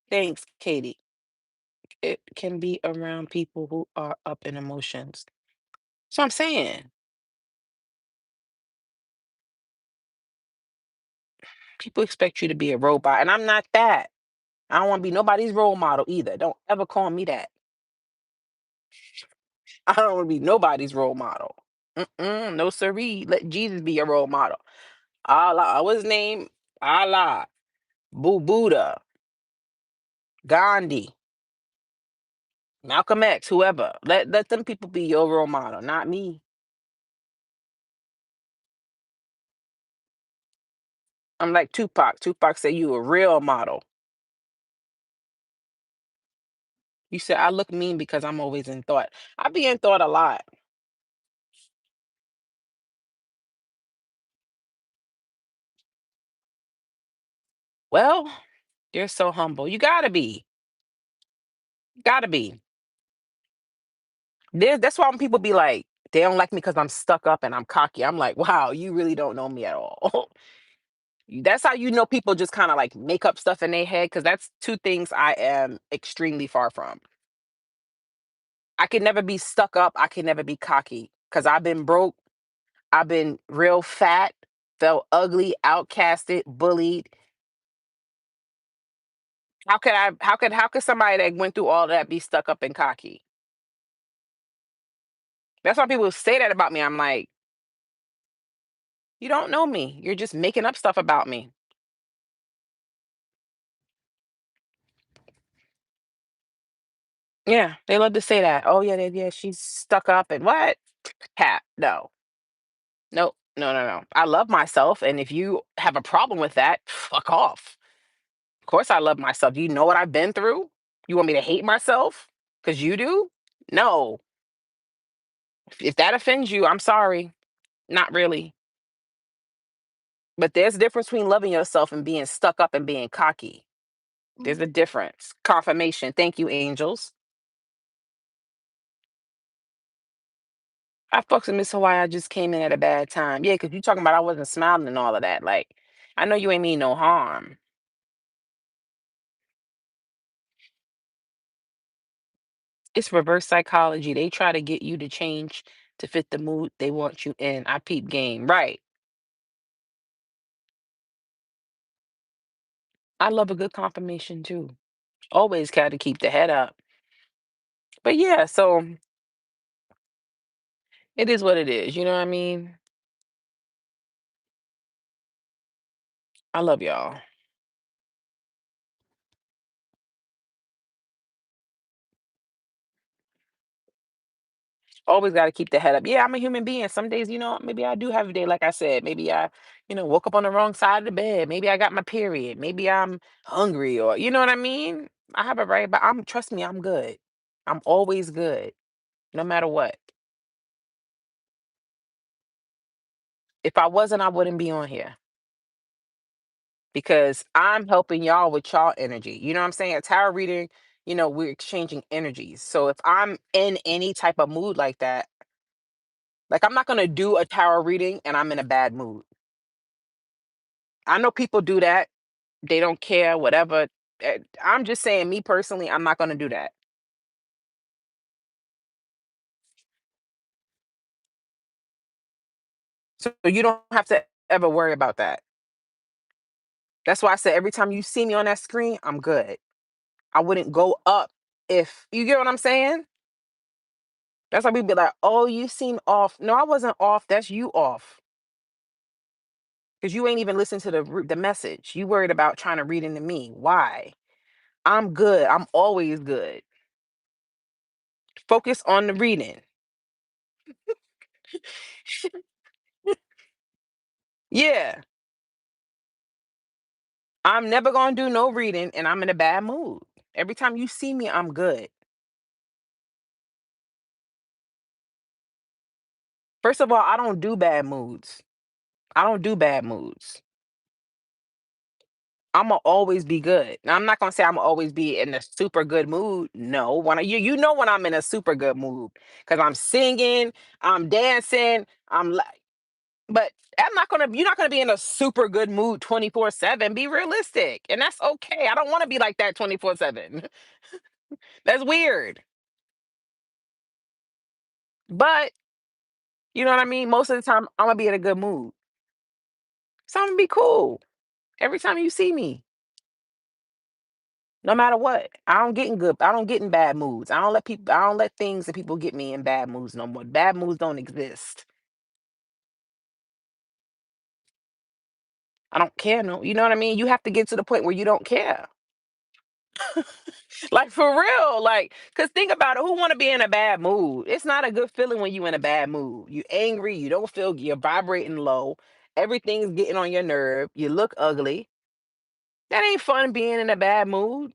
Thanks, Katie. It can be around people who are up in emotions. So I'm saying people expect you to be a robot, and I'm not that. I don't want to be nobody's role model either. Don't ever call me that. I don't want to be nobody's role model. Mm-mm, no siree. Let Jesus be your role model. Allah, what's his name? Allah, Buddha, Gandhi, Malcolm X, whoever. Let them people be your role model, not me. I'm like Tupac. Tupac said you a real model. You said I look mean because I'm always in thought. I be in thought a lot. Well, you're so humble. You gotta be. Gotta be. That's why when people be like, they don't like me because I'm stuck up and I'm cocky. I'm like, wow, you really don't know me at all. That's how you know people just kind of like make up stuff in their head, because that's two things I am extremely far from. I can never be stuck up. I can never be cocky because I've been broke. I've been real fat, felt ugly, outcasted, bullied. How could somebody that went through all that be stuck up and cocky? That's why people say that about me. I'm like, you don't know me. You're just making up stuff about me. Yeah, they love to say that. Oh yeah, yeah, she's stuck up and what? Cat. No. Nope. No, no, no. I love myself. And if you have a problem with that, fuck off. Of course I love myself. You know what I've been through? You want me to hate myself? Because you do? No. If that offends you, I'm sorry. Not really. But there's a difference between loving yourself and being stuck up and being cocky. There's a difference. Confirmation. Thank you, angels. I fucks with Miss Hawaii. I just came in at a bad time. Yeah, because you talking about I wasn't smiling and all of that. Like, I know you ain't mean no harm. It's reverse psychology. They try to get you to change to fit the mood they want you in. I peep game. Right. I love a good confirmation too. Always got to keep the head up. But yeah, so it is what it is. You know what I mean? I love y'all. Always got to keep the head up. Yeah, I'm a human being. Some days, maybe I do have a day, like I said. Maybe I, woke up on the wrong side of the bed. Maybe I got my period. Maybe I'm hungry, or you know what I mean? I have a right, but trust me, I'm good. I'm always good, no matter what. If I wasn't, I wouldn't be on here because I'm helping y'all with y'all energy. You know what I'm saying? A tarot reading, we're exchanging energies. So if I'm in any type of mood like that, like I'm not gonna do a tarot reading and I'm in a bad mood. I know people do that. They don't care, whatever. I'm just saying, me personally, I'm not gonna do that. So you don't have to ever worry about that. That's why I said every time you see me on that screen, I'm good. I wouldn't go up if you get what I'm saying. That's why we be like, "Oh, you seem off." No, I wasn't off. That's you off because you ain't even listened to the message. You worried about trying to read into me. Why? I'm good. I'm always good. Focus on the reading. Yeah, I'm never gonna do no reading, and I'm in a bad mood. Every time you see me, I'm good. First of all, I don't do bad moods. I don't do bad moods. I'ma always be good. Now, I'm not gonna say I'ma always be in a super good mood. No, when you know when I'm in a super good mood because I'm singing, I'm dancing, I'm like, but I'm not gonna. You're not gonna be in a super good mood 24/7. Be realistic, and that's okay. I don't want to be like that 24/7. That's weird. But you know what I mean. Most of the time, I'm gonna be in a good mood, so I'm gonna be cool every time you see me. No matter what, I don't get in bad moods. I don't let things and people get me in bad moods no more. Bad moods don't exist. I don't care no, you know what I mean? You have to get to the point where you don't care. Like for real, like, cause think about it, who want to be in a bad mood? It's not a good feeling when you in a bad mood. You angry, you don't feel, you're vibrating low, everything's getting on your nerve, you look ugly. That ain't fun being in a bad mood.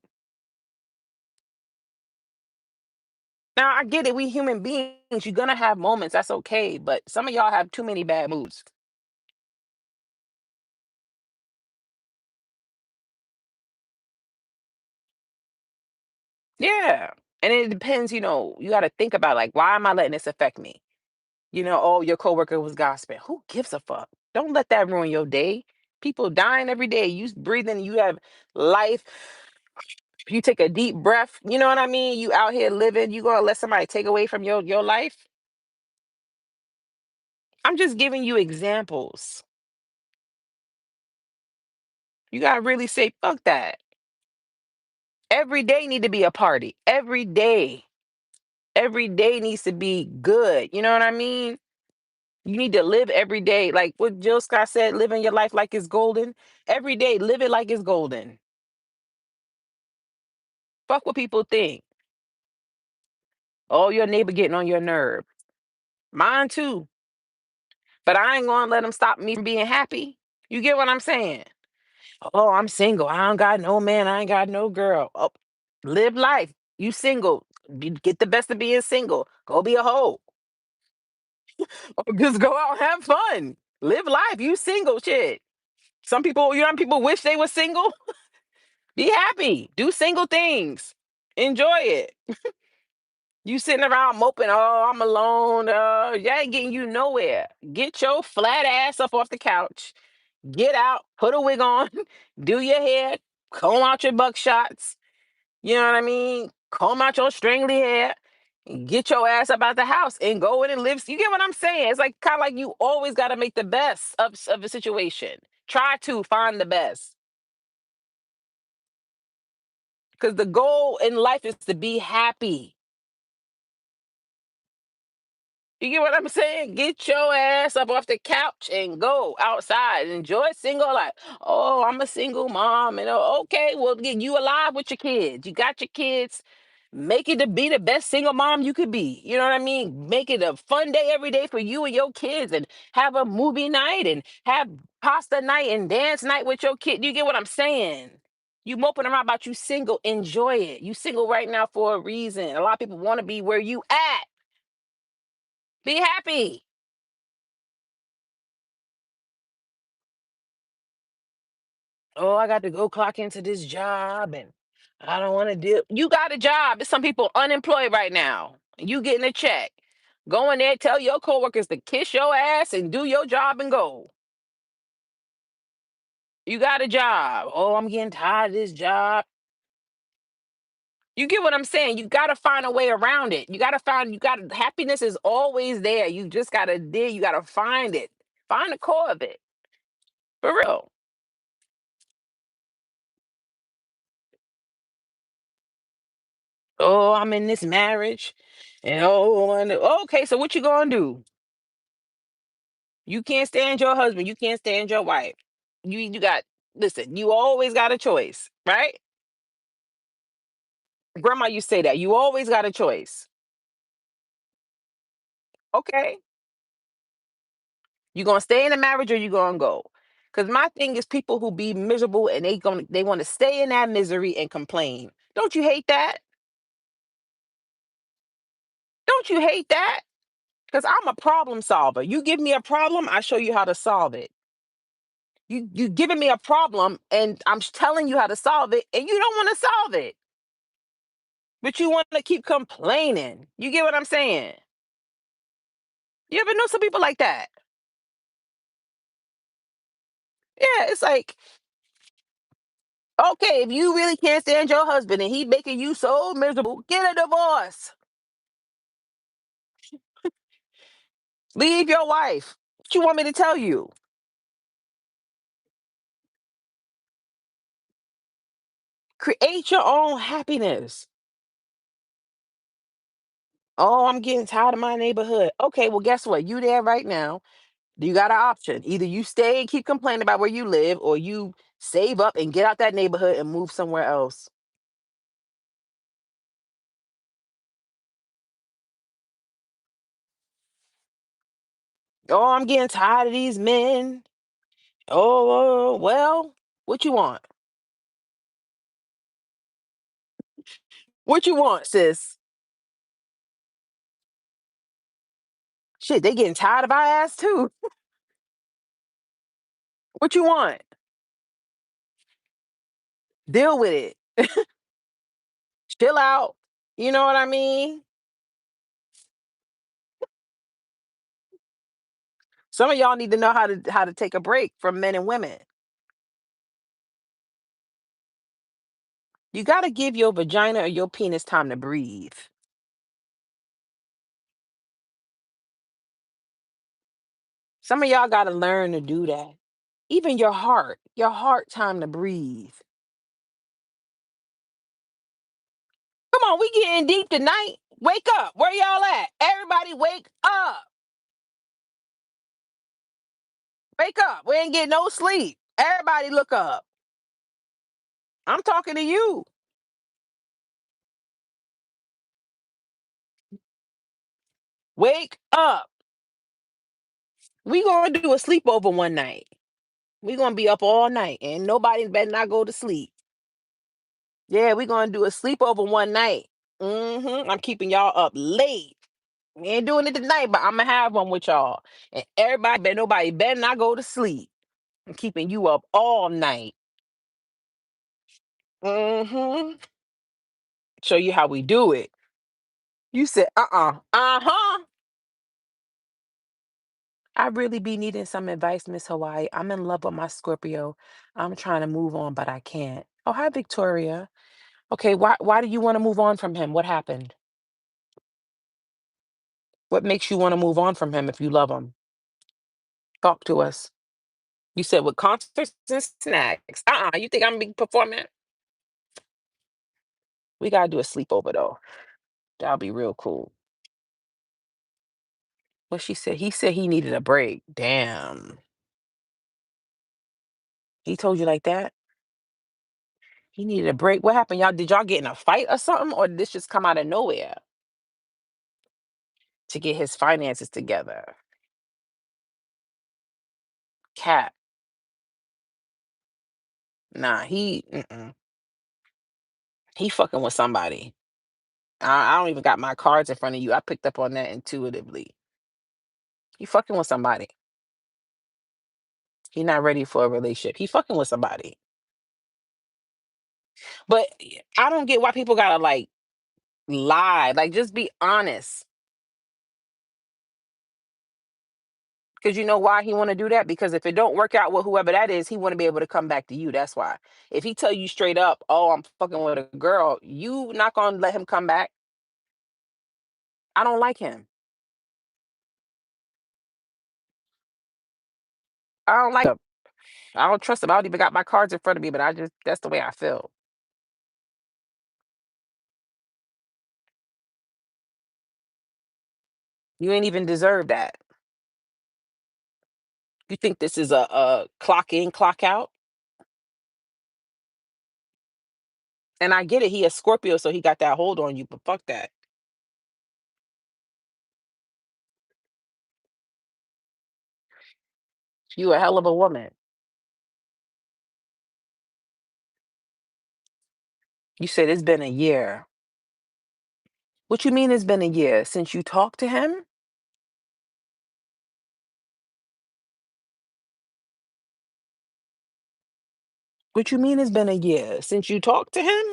Now I get it, we human beings, you're gonna have moments, that's okay, but some of y'all have too many bad moods. Yeah. And it depends, you got to think about like, why am I letting this affect me? Oh, your coworker was gossiping. Who gives a fuck? Don't let that ruin your day. People dying every day. You breathing, you have life. You take a deep breath. You know what I mean? You out here living. You gonna let somebody take away from your life? I'm just giving you examples. You gotta really say, fuck that. Every day need to be a party. Every day. Every day needs to be good. You know what I mean? You need to live every day. Like what Jill Scott said, living your life like it's golden. Every day, live it like it's golden. Fuck what people think. Oh, your neighbor getting on your nerve. Mine too. But I ain't gonna let them stop me from being happy. You get what I'm saying? Oh, I'm single. I don't got no man. I ain't got no girl. Oh, live life. You single. Get the best of being single. Go be a hoe. Or just go out and have fun. Live life. You single shit. Some people, people wish they were single. Be happy. Do single things. Enjoy it. You sitting around moping, oh, I'm alone. That ain't getting you nowhere. Get your flat ass up off the couch. Get out, put a wig on, do your hair, comb out your buckshots. You know what I mean? Comb out your strangly hair. And get your ass up out the house and go in and live. You get what I'm saying? It's like kind of like you always got to make the best of a situation. Try to find the best. Because the goal in life is to be happy. You get what I'm saying? Get your ass up off the couch and go outside. Enjoy single life. Oh, I'm a single mom. And okay, well, get you alive with your kids. You got your kids. Make it to be the best single mom you could be. You know what I mean? Make it a fun day every day for you and your kids and have a movie night and have pasta night and dance night with your kid. You get what I'm saying? You moping around about you single. Enjoy it. You single right now for a reason. A lot of people want to be where you at. Be happy. Oh, I got to go clock into this job and I don't want to deal. You got a job. There's some people unemployed right now. You getting a check. Go in there, tell your coworkers to kiss your ass and do your job and go. You got a job. Oh, I'm getting tired of this job. You get what I'm saying? You got to find a way around it. Happiness is always there. You just got to dig. You got to find it. Find the core of it. For real. Oh, I'm in this marriage. Okay, so what you gonna do? You can't stand your husband. You can't stand your wife. You got listen. You always got a choice, right? Grandma, you say that you always got a choice. Okay, you gonna stay in the marriage or you gonna go? Because my thing is people who be miserable and they want to stay in that misery and complain. Don't you hate that? Don't you hate that? Because I'm a problem solver. You give me a problem, I show you how to solve it. You giving me a problem and I'm telling you how to solve it, and you don't want to solve it. But you want to keep complaining. You get what I'm saying? You ever know some people like that? Yeah, it's like, okay, if you really can't stand your husband and he making you so miserable, get a divorce. Leave your wife. What you want me to tell you? Create your own happiness. Oh, I'm getting tired of my neighborhood. Okay, well, guess what? You there right now. You got an option. Either you stay and keep complaining about where you live, or you save up and get out that neighborhood and move somewhere else. Oh, I'm getting tired of these men. Oh, well, what you want? What you want, sis? Shit, they getting tired of our ass too. What you want? Deal with it. Chill out. You know what I mean? Some of y'all need to know how to take a break from men and women. You got to give your vagina or your penis time to breathe. Some of y'all got to learn to do that. Even your heart time to breathe. Come on, we getting deep tonight. Wake up. Where y'all at? Everybody wake up. Wake up. We ain't getting no sleep. Everybody look up. I'm talking to you. Wake up. We gonna do a sleepover one night. We gonna be up all night and nobody better not go to sleep. Yeah, we gonna do a sleepover one night. I'm keeping y'all up late. We ain't doing it tonight, but I'm gonna have one with y'all. And nobody better not go to sleep. I'm keeping you up all night. hmm Show you how we do it. You said, uh-huh. I really be needing some advice, Miss Hawaii. I'm in love with my Scorpio. I'm trying to move on, but I can't. Oh, hi, Victoria. Okay, why do you want to move on from him? What happened? What makes you want to move on from him if you love him? Talk to us. You said with concerts and snacks. You think I'm big performing? We gotta do a sleepover though. That'll be real cool. What she said? He said he needed a break. Damn. He told you like that? He needed a break. What happened? Did y'all get in a fight or something? Or did this just come out of nowhere to get his finances together? Cat. Nah, he fucking with somebody. I don't even got my cards in front of you. I picked up on that intuitively. He fucking with somebody. He not ready for a relationship. He fucking with somebody. But I don't get why people gotta like lie. Like just be honest. Because you know why he want to do that? Because if it don't work out with whoever that is, he want to be able to come back to you. That's why. If he tell you straight up, "Oh, I'm fucking with a girl," you not gonna let him come back. I don't like him. I don't like him. I don't trust him. I don't even got my cards in front of me, but that's the way I feel. You ain't even deserve that. You think this is a clock in, clock out? And I get it. He a Scorpio, so he got that hold on you. But fuck that. You a hell of a woman. You said it's been a year. What you mean it's been a year since you talked to him? What you mean it's been a year since you talked to him?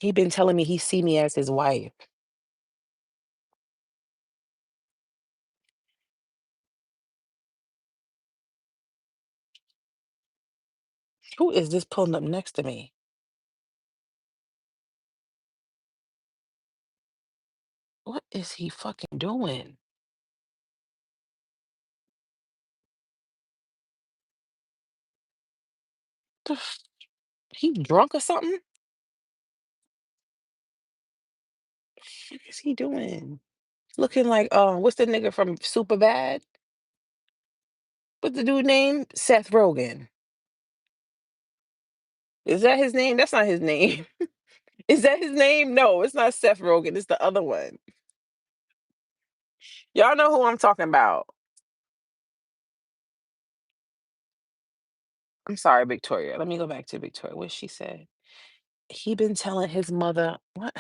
He been telling me he see me as his wife. Who is this pulling up next to me? What is he fucking doing? The f- he drunk or something? What is he doing? Looking like what's the nigga from Super Bad? What's the dude name? Seth Rogen. Is that his name? That's not his name. Is that his name? No, it's not Seth Rogen. It's the other one. Y'all know who I'm talking about. I'm sorry, Victoria. Let me go back to Victoria. What she said. He been telling his mother what?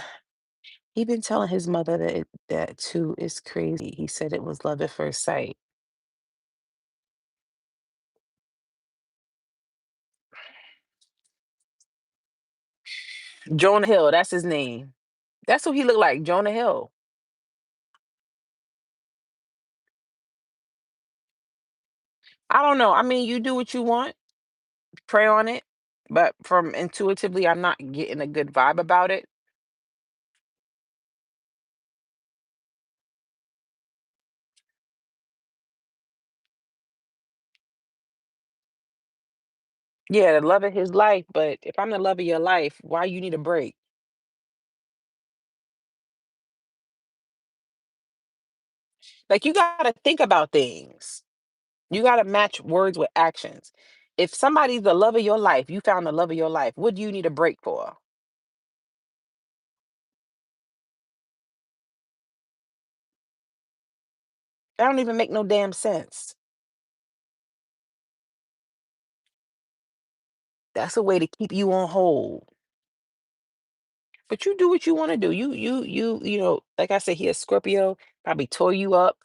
He been telling his mother that too is crazy. He said it was love at first sight. Jonah Hill, that's his name. That's who he looked like, Jonah Hill. I don't know. I mean, you do what you want, pray on it, but from intuitively, I'm not getting a good vibe about it. Yeah, the love of his life, but if I'm the love of your life, why you need a break? Like you gotta think about things. You gotta match words with actions. If somebody's the love of your life, you found the love of your life, what do you need a break for? That don't even make no damn sense. That's a way to keep you on hold. But you do what you want to do. Like I said, he a Scorpio, probably tore you up.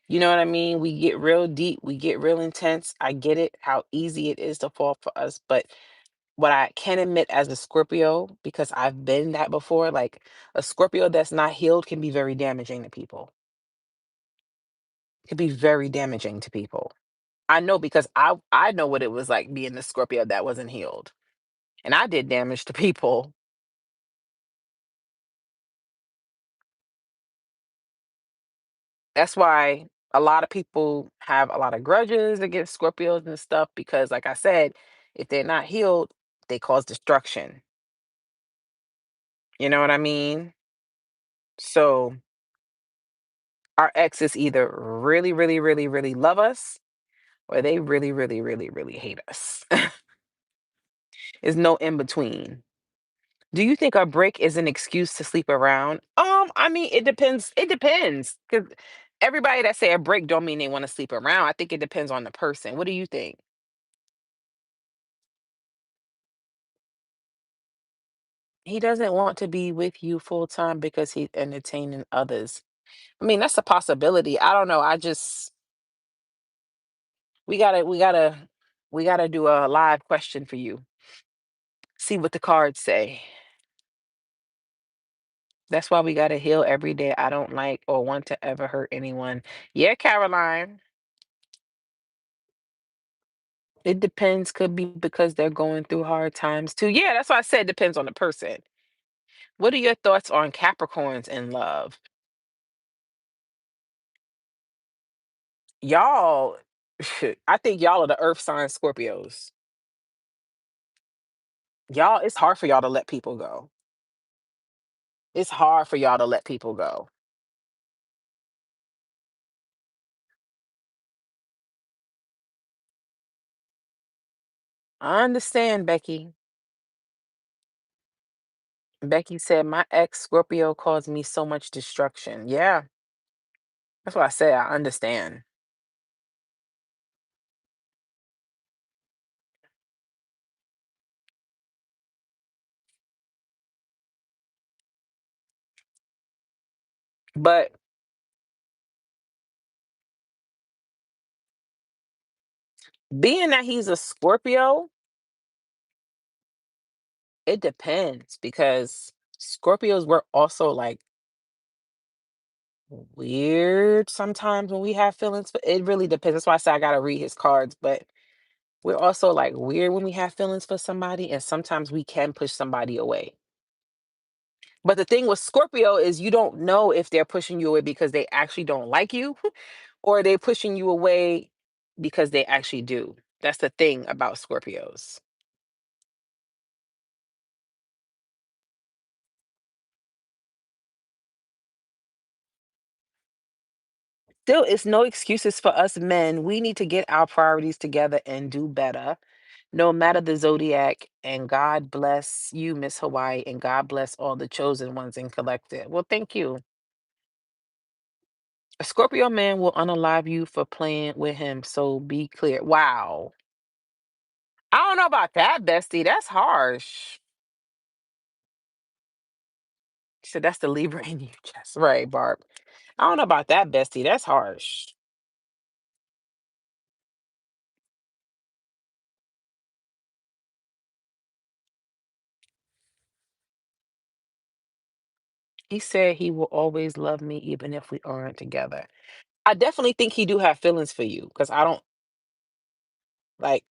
You know what I mean? We get real deep, we get real intense. I get it, how easy it is to fall for us. But what I can admit as a Scorpio, because I've been that before, like a Scorpio that's not healed can be very damaging to people. Could be very damaging to people. I know because I know what it was like being the Scorpio that wasn't healed. And I did damage to people. That's why a lot of people have a lot of grudges against Scorpios and stuff because, like I said, if they're not healed, they cause destruction. You know what I mean? So our exes either really, really, really, really love us or they really, really, really, really hate us. There's no in between. Do you think a break is an excuse to sleep around? I mean, it depends. It depends. Because everybody that say a break don't mean they want to sleep around. I think it depends on the person. What do you think? He doesn't want to be with you full time because he's entertaining others. I mean, that's a possibility. I don't know. We gotta, we gotta, we gotta do a live question for you. See what the cards say. That's why we gotta heal every day. I don't like or want to ever hurt anyone. Yeah, Caroline. It depends. Could be because they're going through hard times too. Yeah, that's why I said depends on the person. What are your thoughts on Capricorns in love? Y'all, I think y'all are the earth sign Scorpios. Y'all, it's hard for y'all to let people go. It's hard for y'all to let people go. I understand, Becky. Becky said, my ex Scorpio caused me so much destruction. Yeah, that's what I said. I understand. But being that he's a Scorpio, it depends because Scorpios were also like weird sometimes when we have feelings, but it really depends. That's why I say I gotta read his cards. But we're also like weird when we have feelings for somebody, and sometimes we can push somebody away. But the thing with Scorpio is you don't know if they're pushing you away because they actually don't like you or they pushing you away because they actually do. That's the thing about Scorpios. Still, it's no excuses for us men. We need to get our priorities together and do better. No matter the zodiac, and God bless you, Miss Hawaii, and God bless all the chosen ones and collected. Well, thank you. A Scorpio man will unalive you for playing with him, so be clear. Wow. I don't know about that, bestie. That's harsh. So that's the Libra in you, Jess. Right, Barb. I don't know about that, bestie. That's harsh. He said he will always love me even if we aren't together. I definitely think he do have feelings for you because I don't like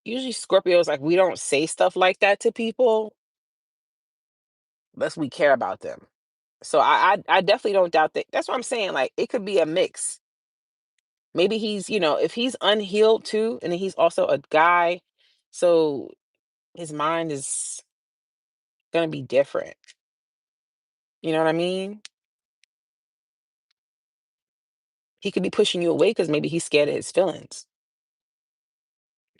usually Scorpios like we don't say stuff like that to people unless we care about them. So I definitely don't doubt that. That's what I'm saying. Like it could be a mix. Maybe he's, if he's unhealed too, and then he's also a guy, so his mind is gonna be different. You know what I mean? He could be pushing you away because maybe he's scared of his feelings.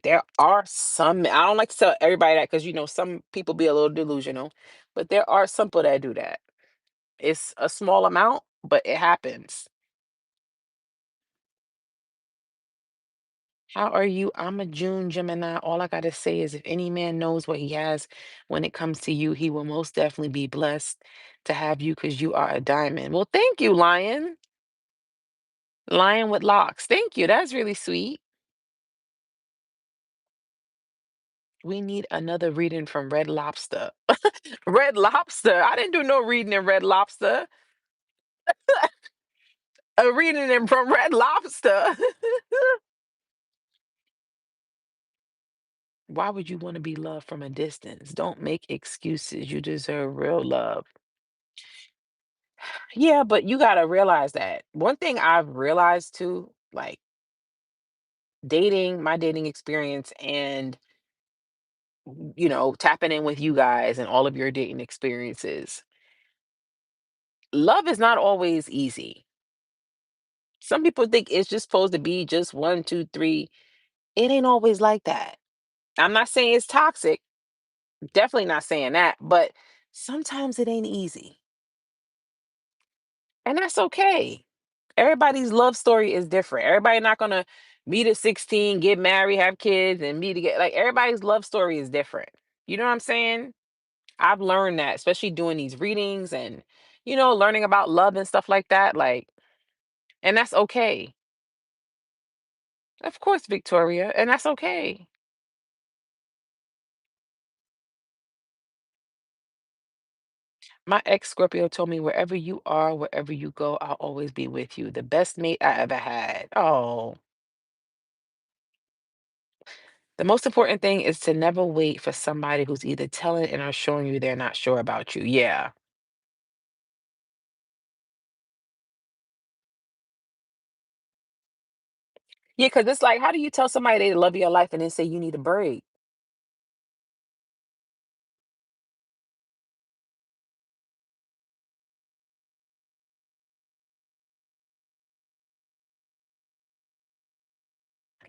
There are some, I don't like to tell everybody that because some people be a little delusional, but there are some people that do that. It's a small amount, but it happens. How are you? I'm a June Gemini. All I gotta say is if any man knows what he has when it comes to you, he will most definitely be blessed to have you because you are a diamond. Well, thank you, Lion. Lion with locks. Thank you. That's really sweet. We need another reading from Red Lobster. Red Lobster. I didn't do no reading in Red Lobster. A reading in from Red Lobster. Why would you want to be loved from a distance? Don't make excuses. You deserve real love. Yeah, but you gotta realize that. One thing I've realized too, like dating, my dating experience, and tapping in with you guys and all of your dating experiences, love is not always easy. Some people think it's just supposed to be just one, two, three. It ain't always like that. I'm not saying it's toxic, definitely not saying that, but sometimes it ain't easy. And that's okay. Everybody's love story is different. Everybody not gonna meet at 16, get married, have kids, and meet again. Like everybody's love story is different. You know what I'm saying? I've learned that, especially doing these readings and learning about love and stuff like that. Like, and that's okay. Of course, Victoria, and that's okay. My ex Scorpio told me, wherever you are, wherever you go, I'll always be with you. The best mate I ever had. Oh, the most important thing is to never wait for somebody who's either telling and or showing you they're not sure about you. Yeah. Yeah, because it's like, how do you tell somebody they love your life and then say you need a break?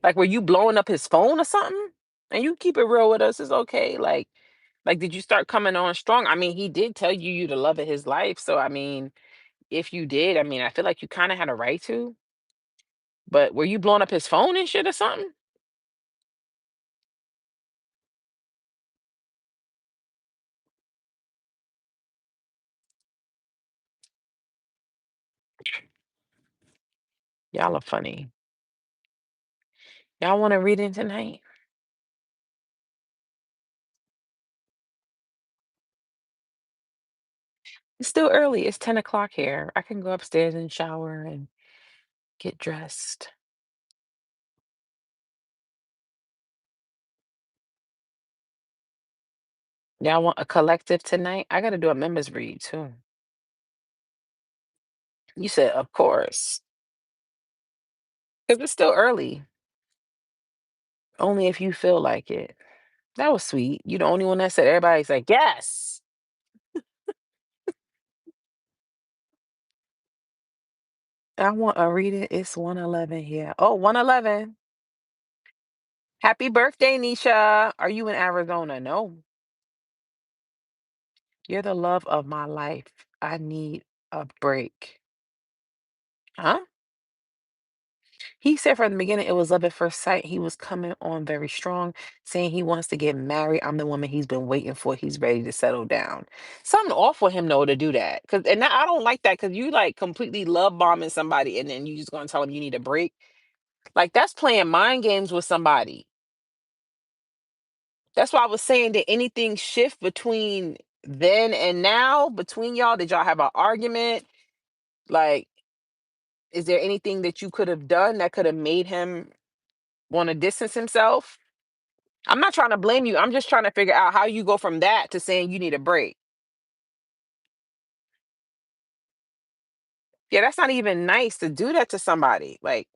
Like, were you blowing up his phone or something? And you keep it real with us, it's okay. Like, did you start coming on strong? I mean, he did tell you the love of his life. So, I mean, if you did, I mean, I feel like you kind of had a right to. But were you blowing up his phone and shit or something? Y'all are funny. Y'all want to read it tonight? It's still early. It's 10 o'clock here. I can go upstairs and shower and get dressed. Y'all want a collective tonight? I gotta do a members read too. You said, of course. Because it's still early. Only if you feel like it. That was sweet. You the only one that said everybody's like, yes. I want a read it. It's 111 here. Oh, 111. Happy birthday, Nisha. Are you in Arizona? No. You're the love of my life. I need a break. Huh? He said from the beginning it was love at first sight. He was coming on very strong, saying he wants to get married. I'm the woman he's been waiting for. He's ready to settle down. Something off for him though to do that. I don't like that because you like completely love bombing somebody and then you just gonna tell him you need a break. Like that's playing mind games with somebody. That's why I was saying that anything shift between then and now between y'all? Did y'all have an argument? Like, is there anything that you could have done that could have made him want to distance himself? I'm not trying to blame you. I'm just trying to figure out how you go from that to saying you need a break. Yeah, that's not even nice to do that to somebody. Like,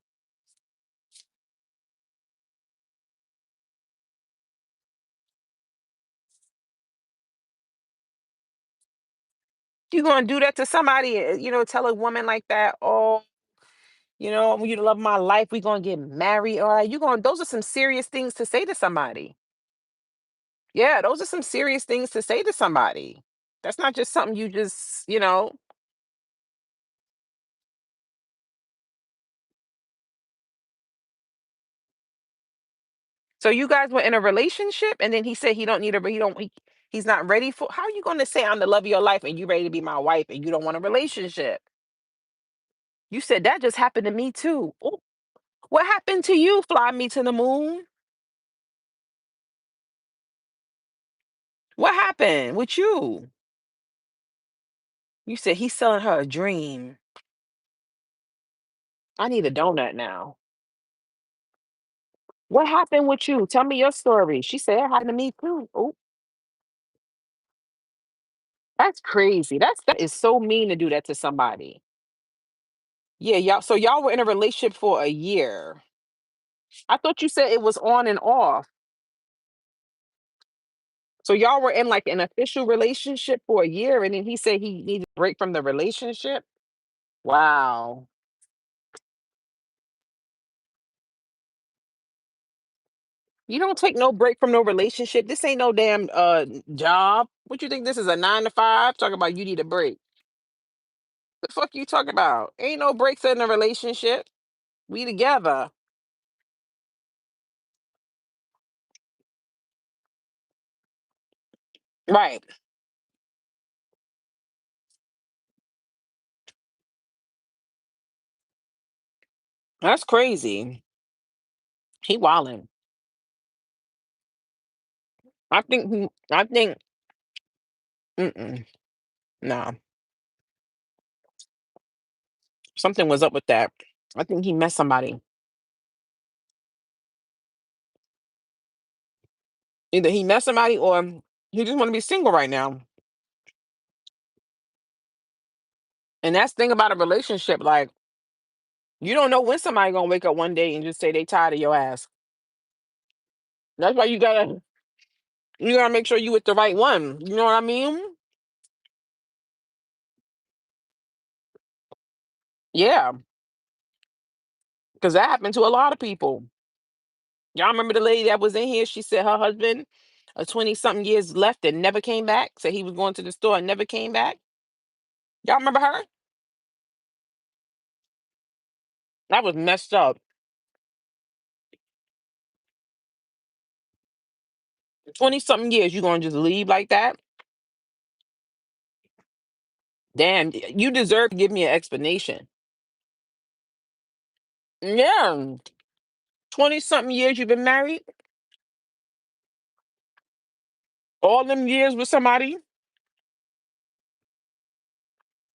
you gonna do that to somebody, tell a woman like that, oh, I want you to love my life, we gonna get married. All right, you going those are some serious things to say to somebody. Yeah, those are some serious things to say to somebody. That's not just something you just. So you guys were in a relationship and then he said he don't need a he don't he's not ready for how are you gonna say I'm the love of your life and you ready to be my wife and you don't want a relationship? You said that just happened to me too. Ooh, what happened to you? Fly me to the moon? What happened with you? You said he's selling her a dream. I need a donut now. What happened with you? Tell me your story. She said it happened to me too. Oh, that's crazy. That is so mean to do that to somebody. Yeah, y'all. So y'all were in a relationship for a year. I thought you said it was on and off. So y'all were in like an official relationship for a year, and then he said he needed a break from the relationship. Wow. You don't take no break from no relationship. This ain't no damn job. What you think this is a 9 to 5? Talking about you need a break. The fuck you talking about? Ain't no breaks in a relationship. We together. Right. That's crazy. He wildin'. I think mm-mm, nah. Something was up with that. I think he met somebody. Either he met somebody or he just want to be single right now. And that's the thing about a relationship. Like, you don't know when somebody gonna wake up one day and just say they tired of your ass. That's why you gotta make sure you with the right one. You know what I mean? Yeah, because that happened to a lot of people. Y'all remember the lady that was in here? She said her husband, 20 something years left and never came back. Said he was going to the store and never came back. Y'all remember her? That was messed up. 20 something years, you gonna just leave like that? Damn, you deserve to give me an explanation. Yeah, 20 something years you've been married, all them years with somebody,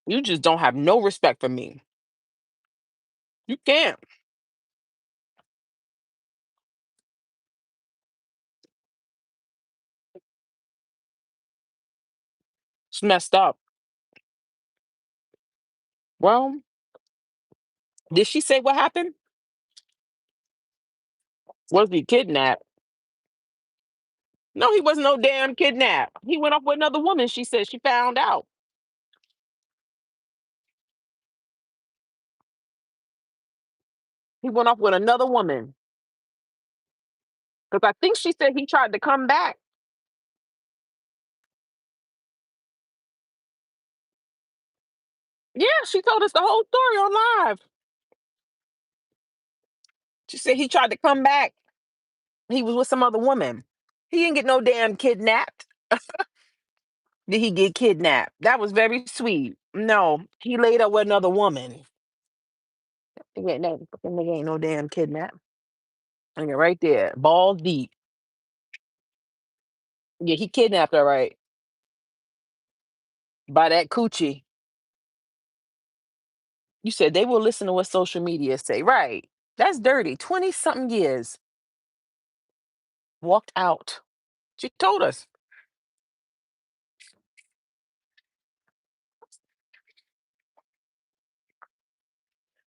you just don't have no respect for me. You can't. It's messed up. Well, did she say what happened? Was he kidnapped? No, he wasn't no damn kidnap. He went off with another woman. She said she found out. He went off with another woman. Because I think she said he tried to come back. Yeah, she told us the whole story on live. She said he tried to come back. He was with some other woman. He didn't get no damn kidnapped. Did he get kidnapped? That was very sweet. No, he laid up with another woman. Nigga ain't no damn kidnap. Nigga right there, balls deep. Yeah, he kidnapped her, right? By that coochie. You said they will listen to what social media say. Right. That's dirty. 20 something years. Walked out. She told us.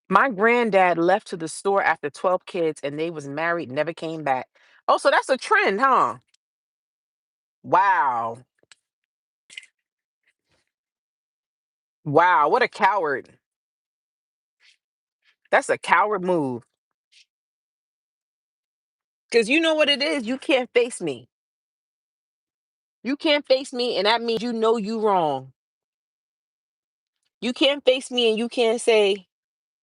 My granddad left to the store after 12 kids and they was married, never came back. Oh, so that's a trend, huh? Wow. Wow, what a coward. That's a coward move. Cause you know what it is? You can't face me. You can't face me, and that means you know you wrong. You can't face me and you can't say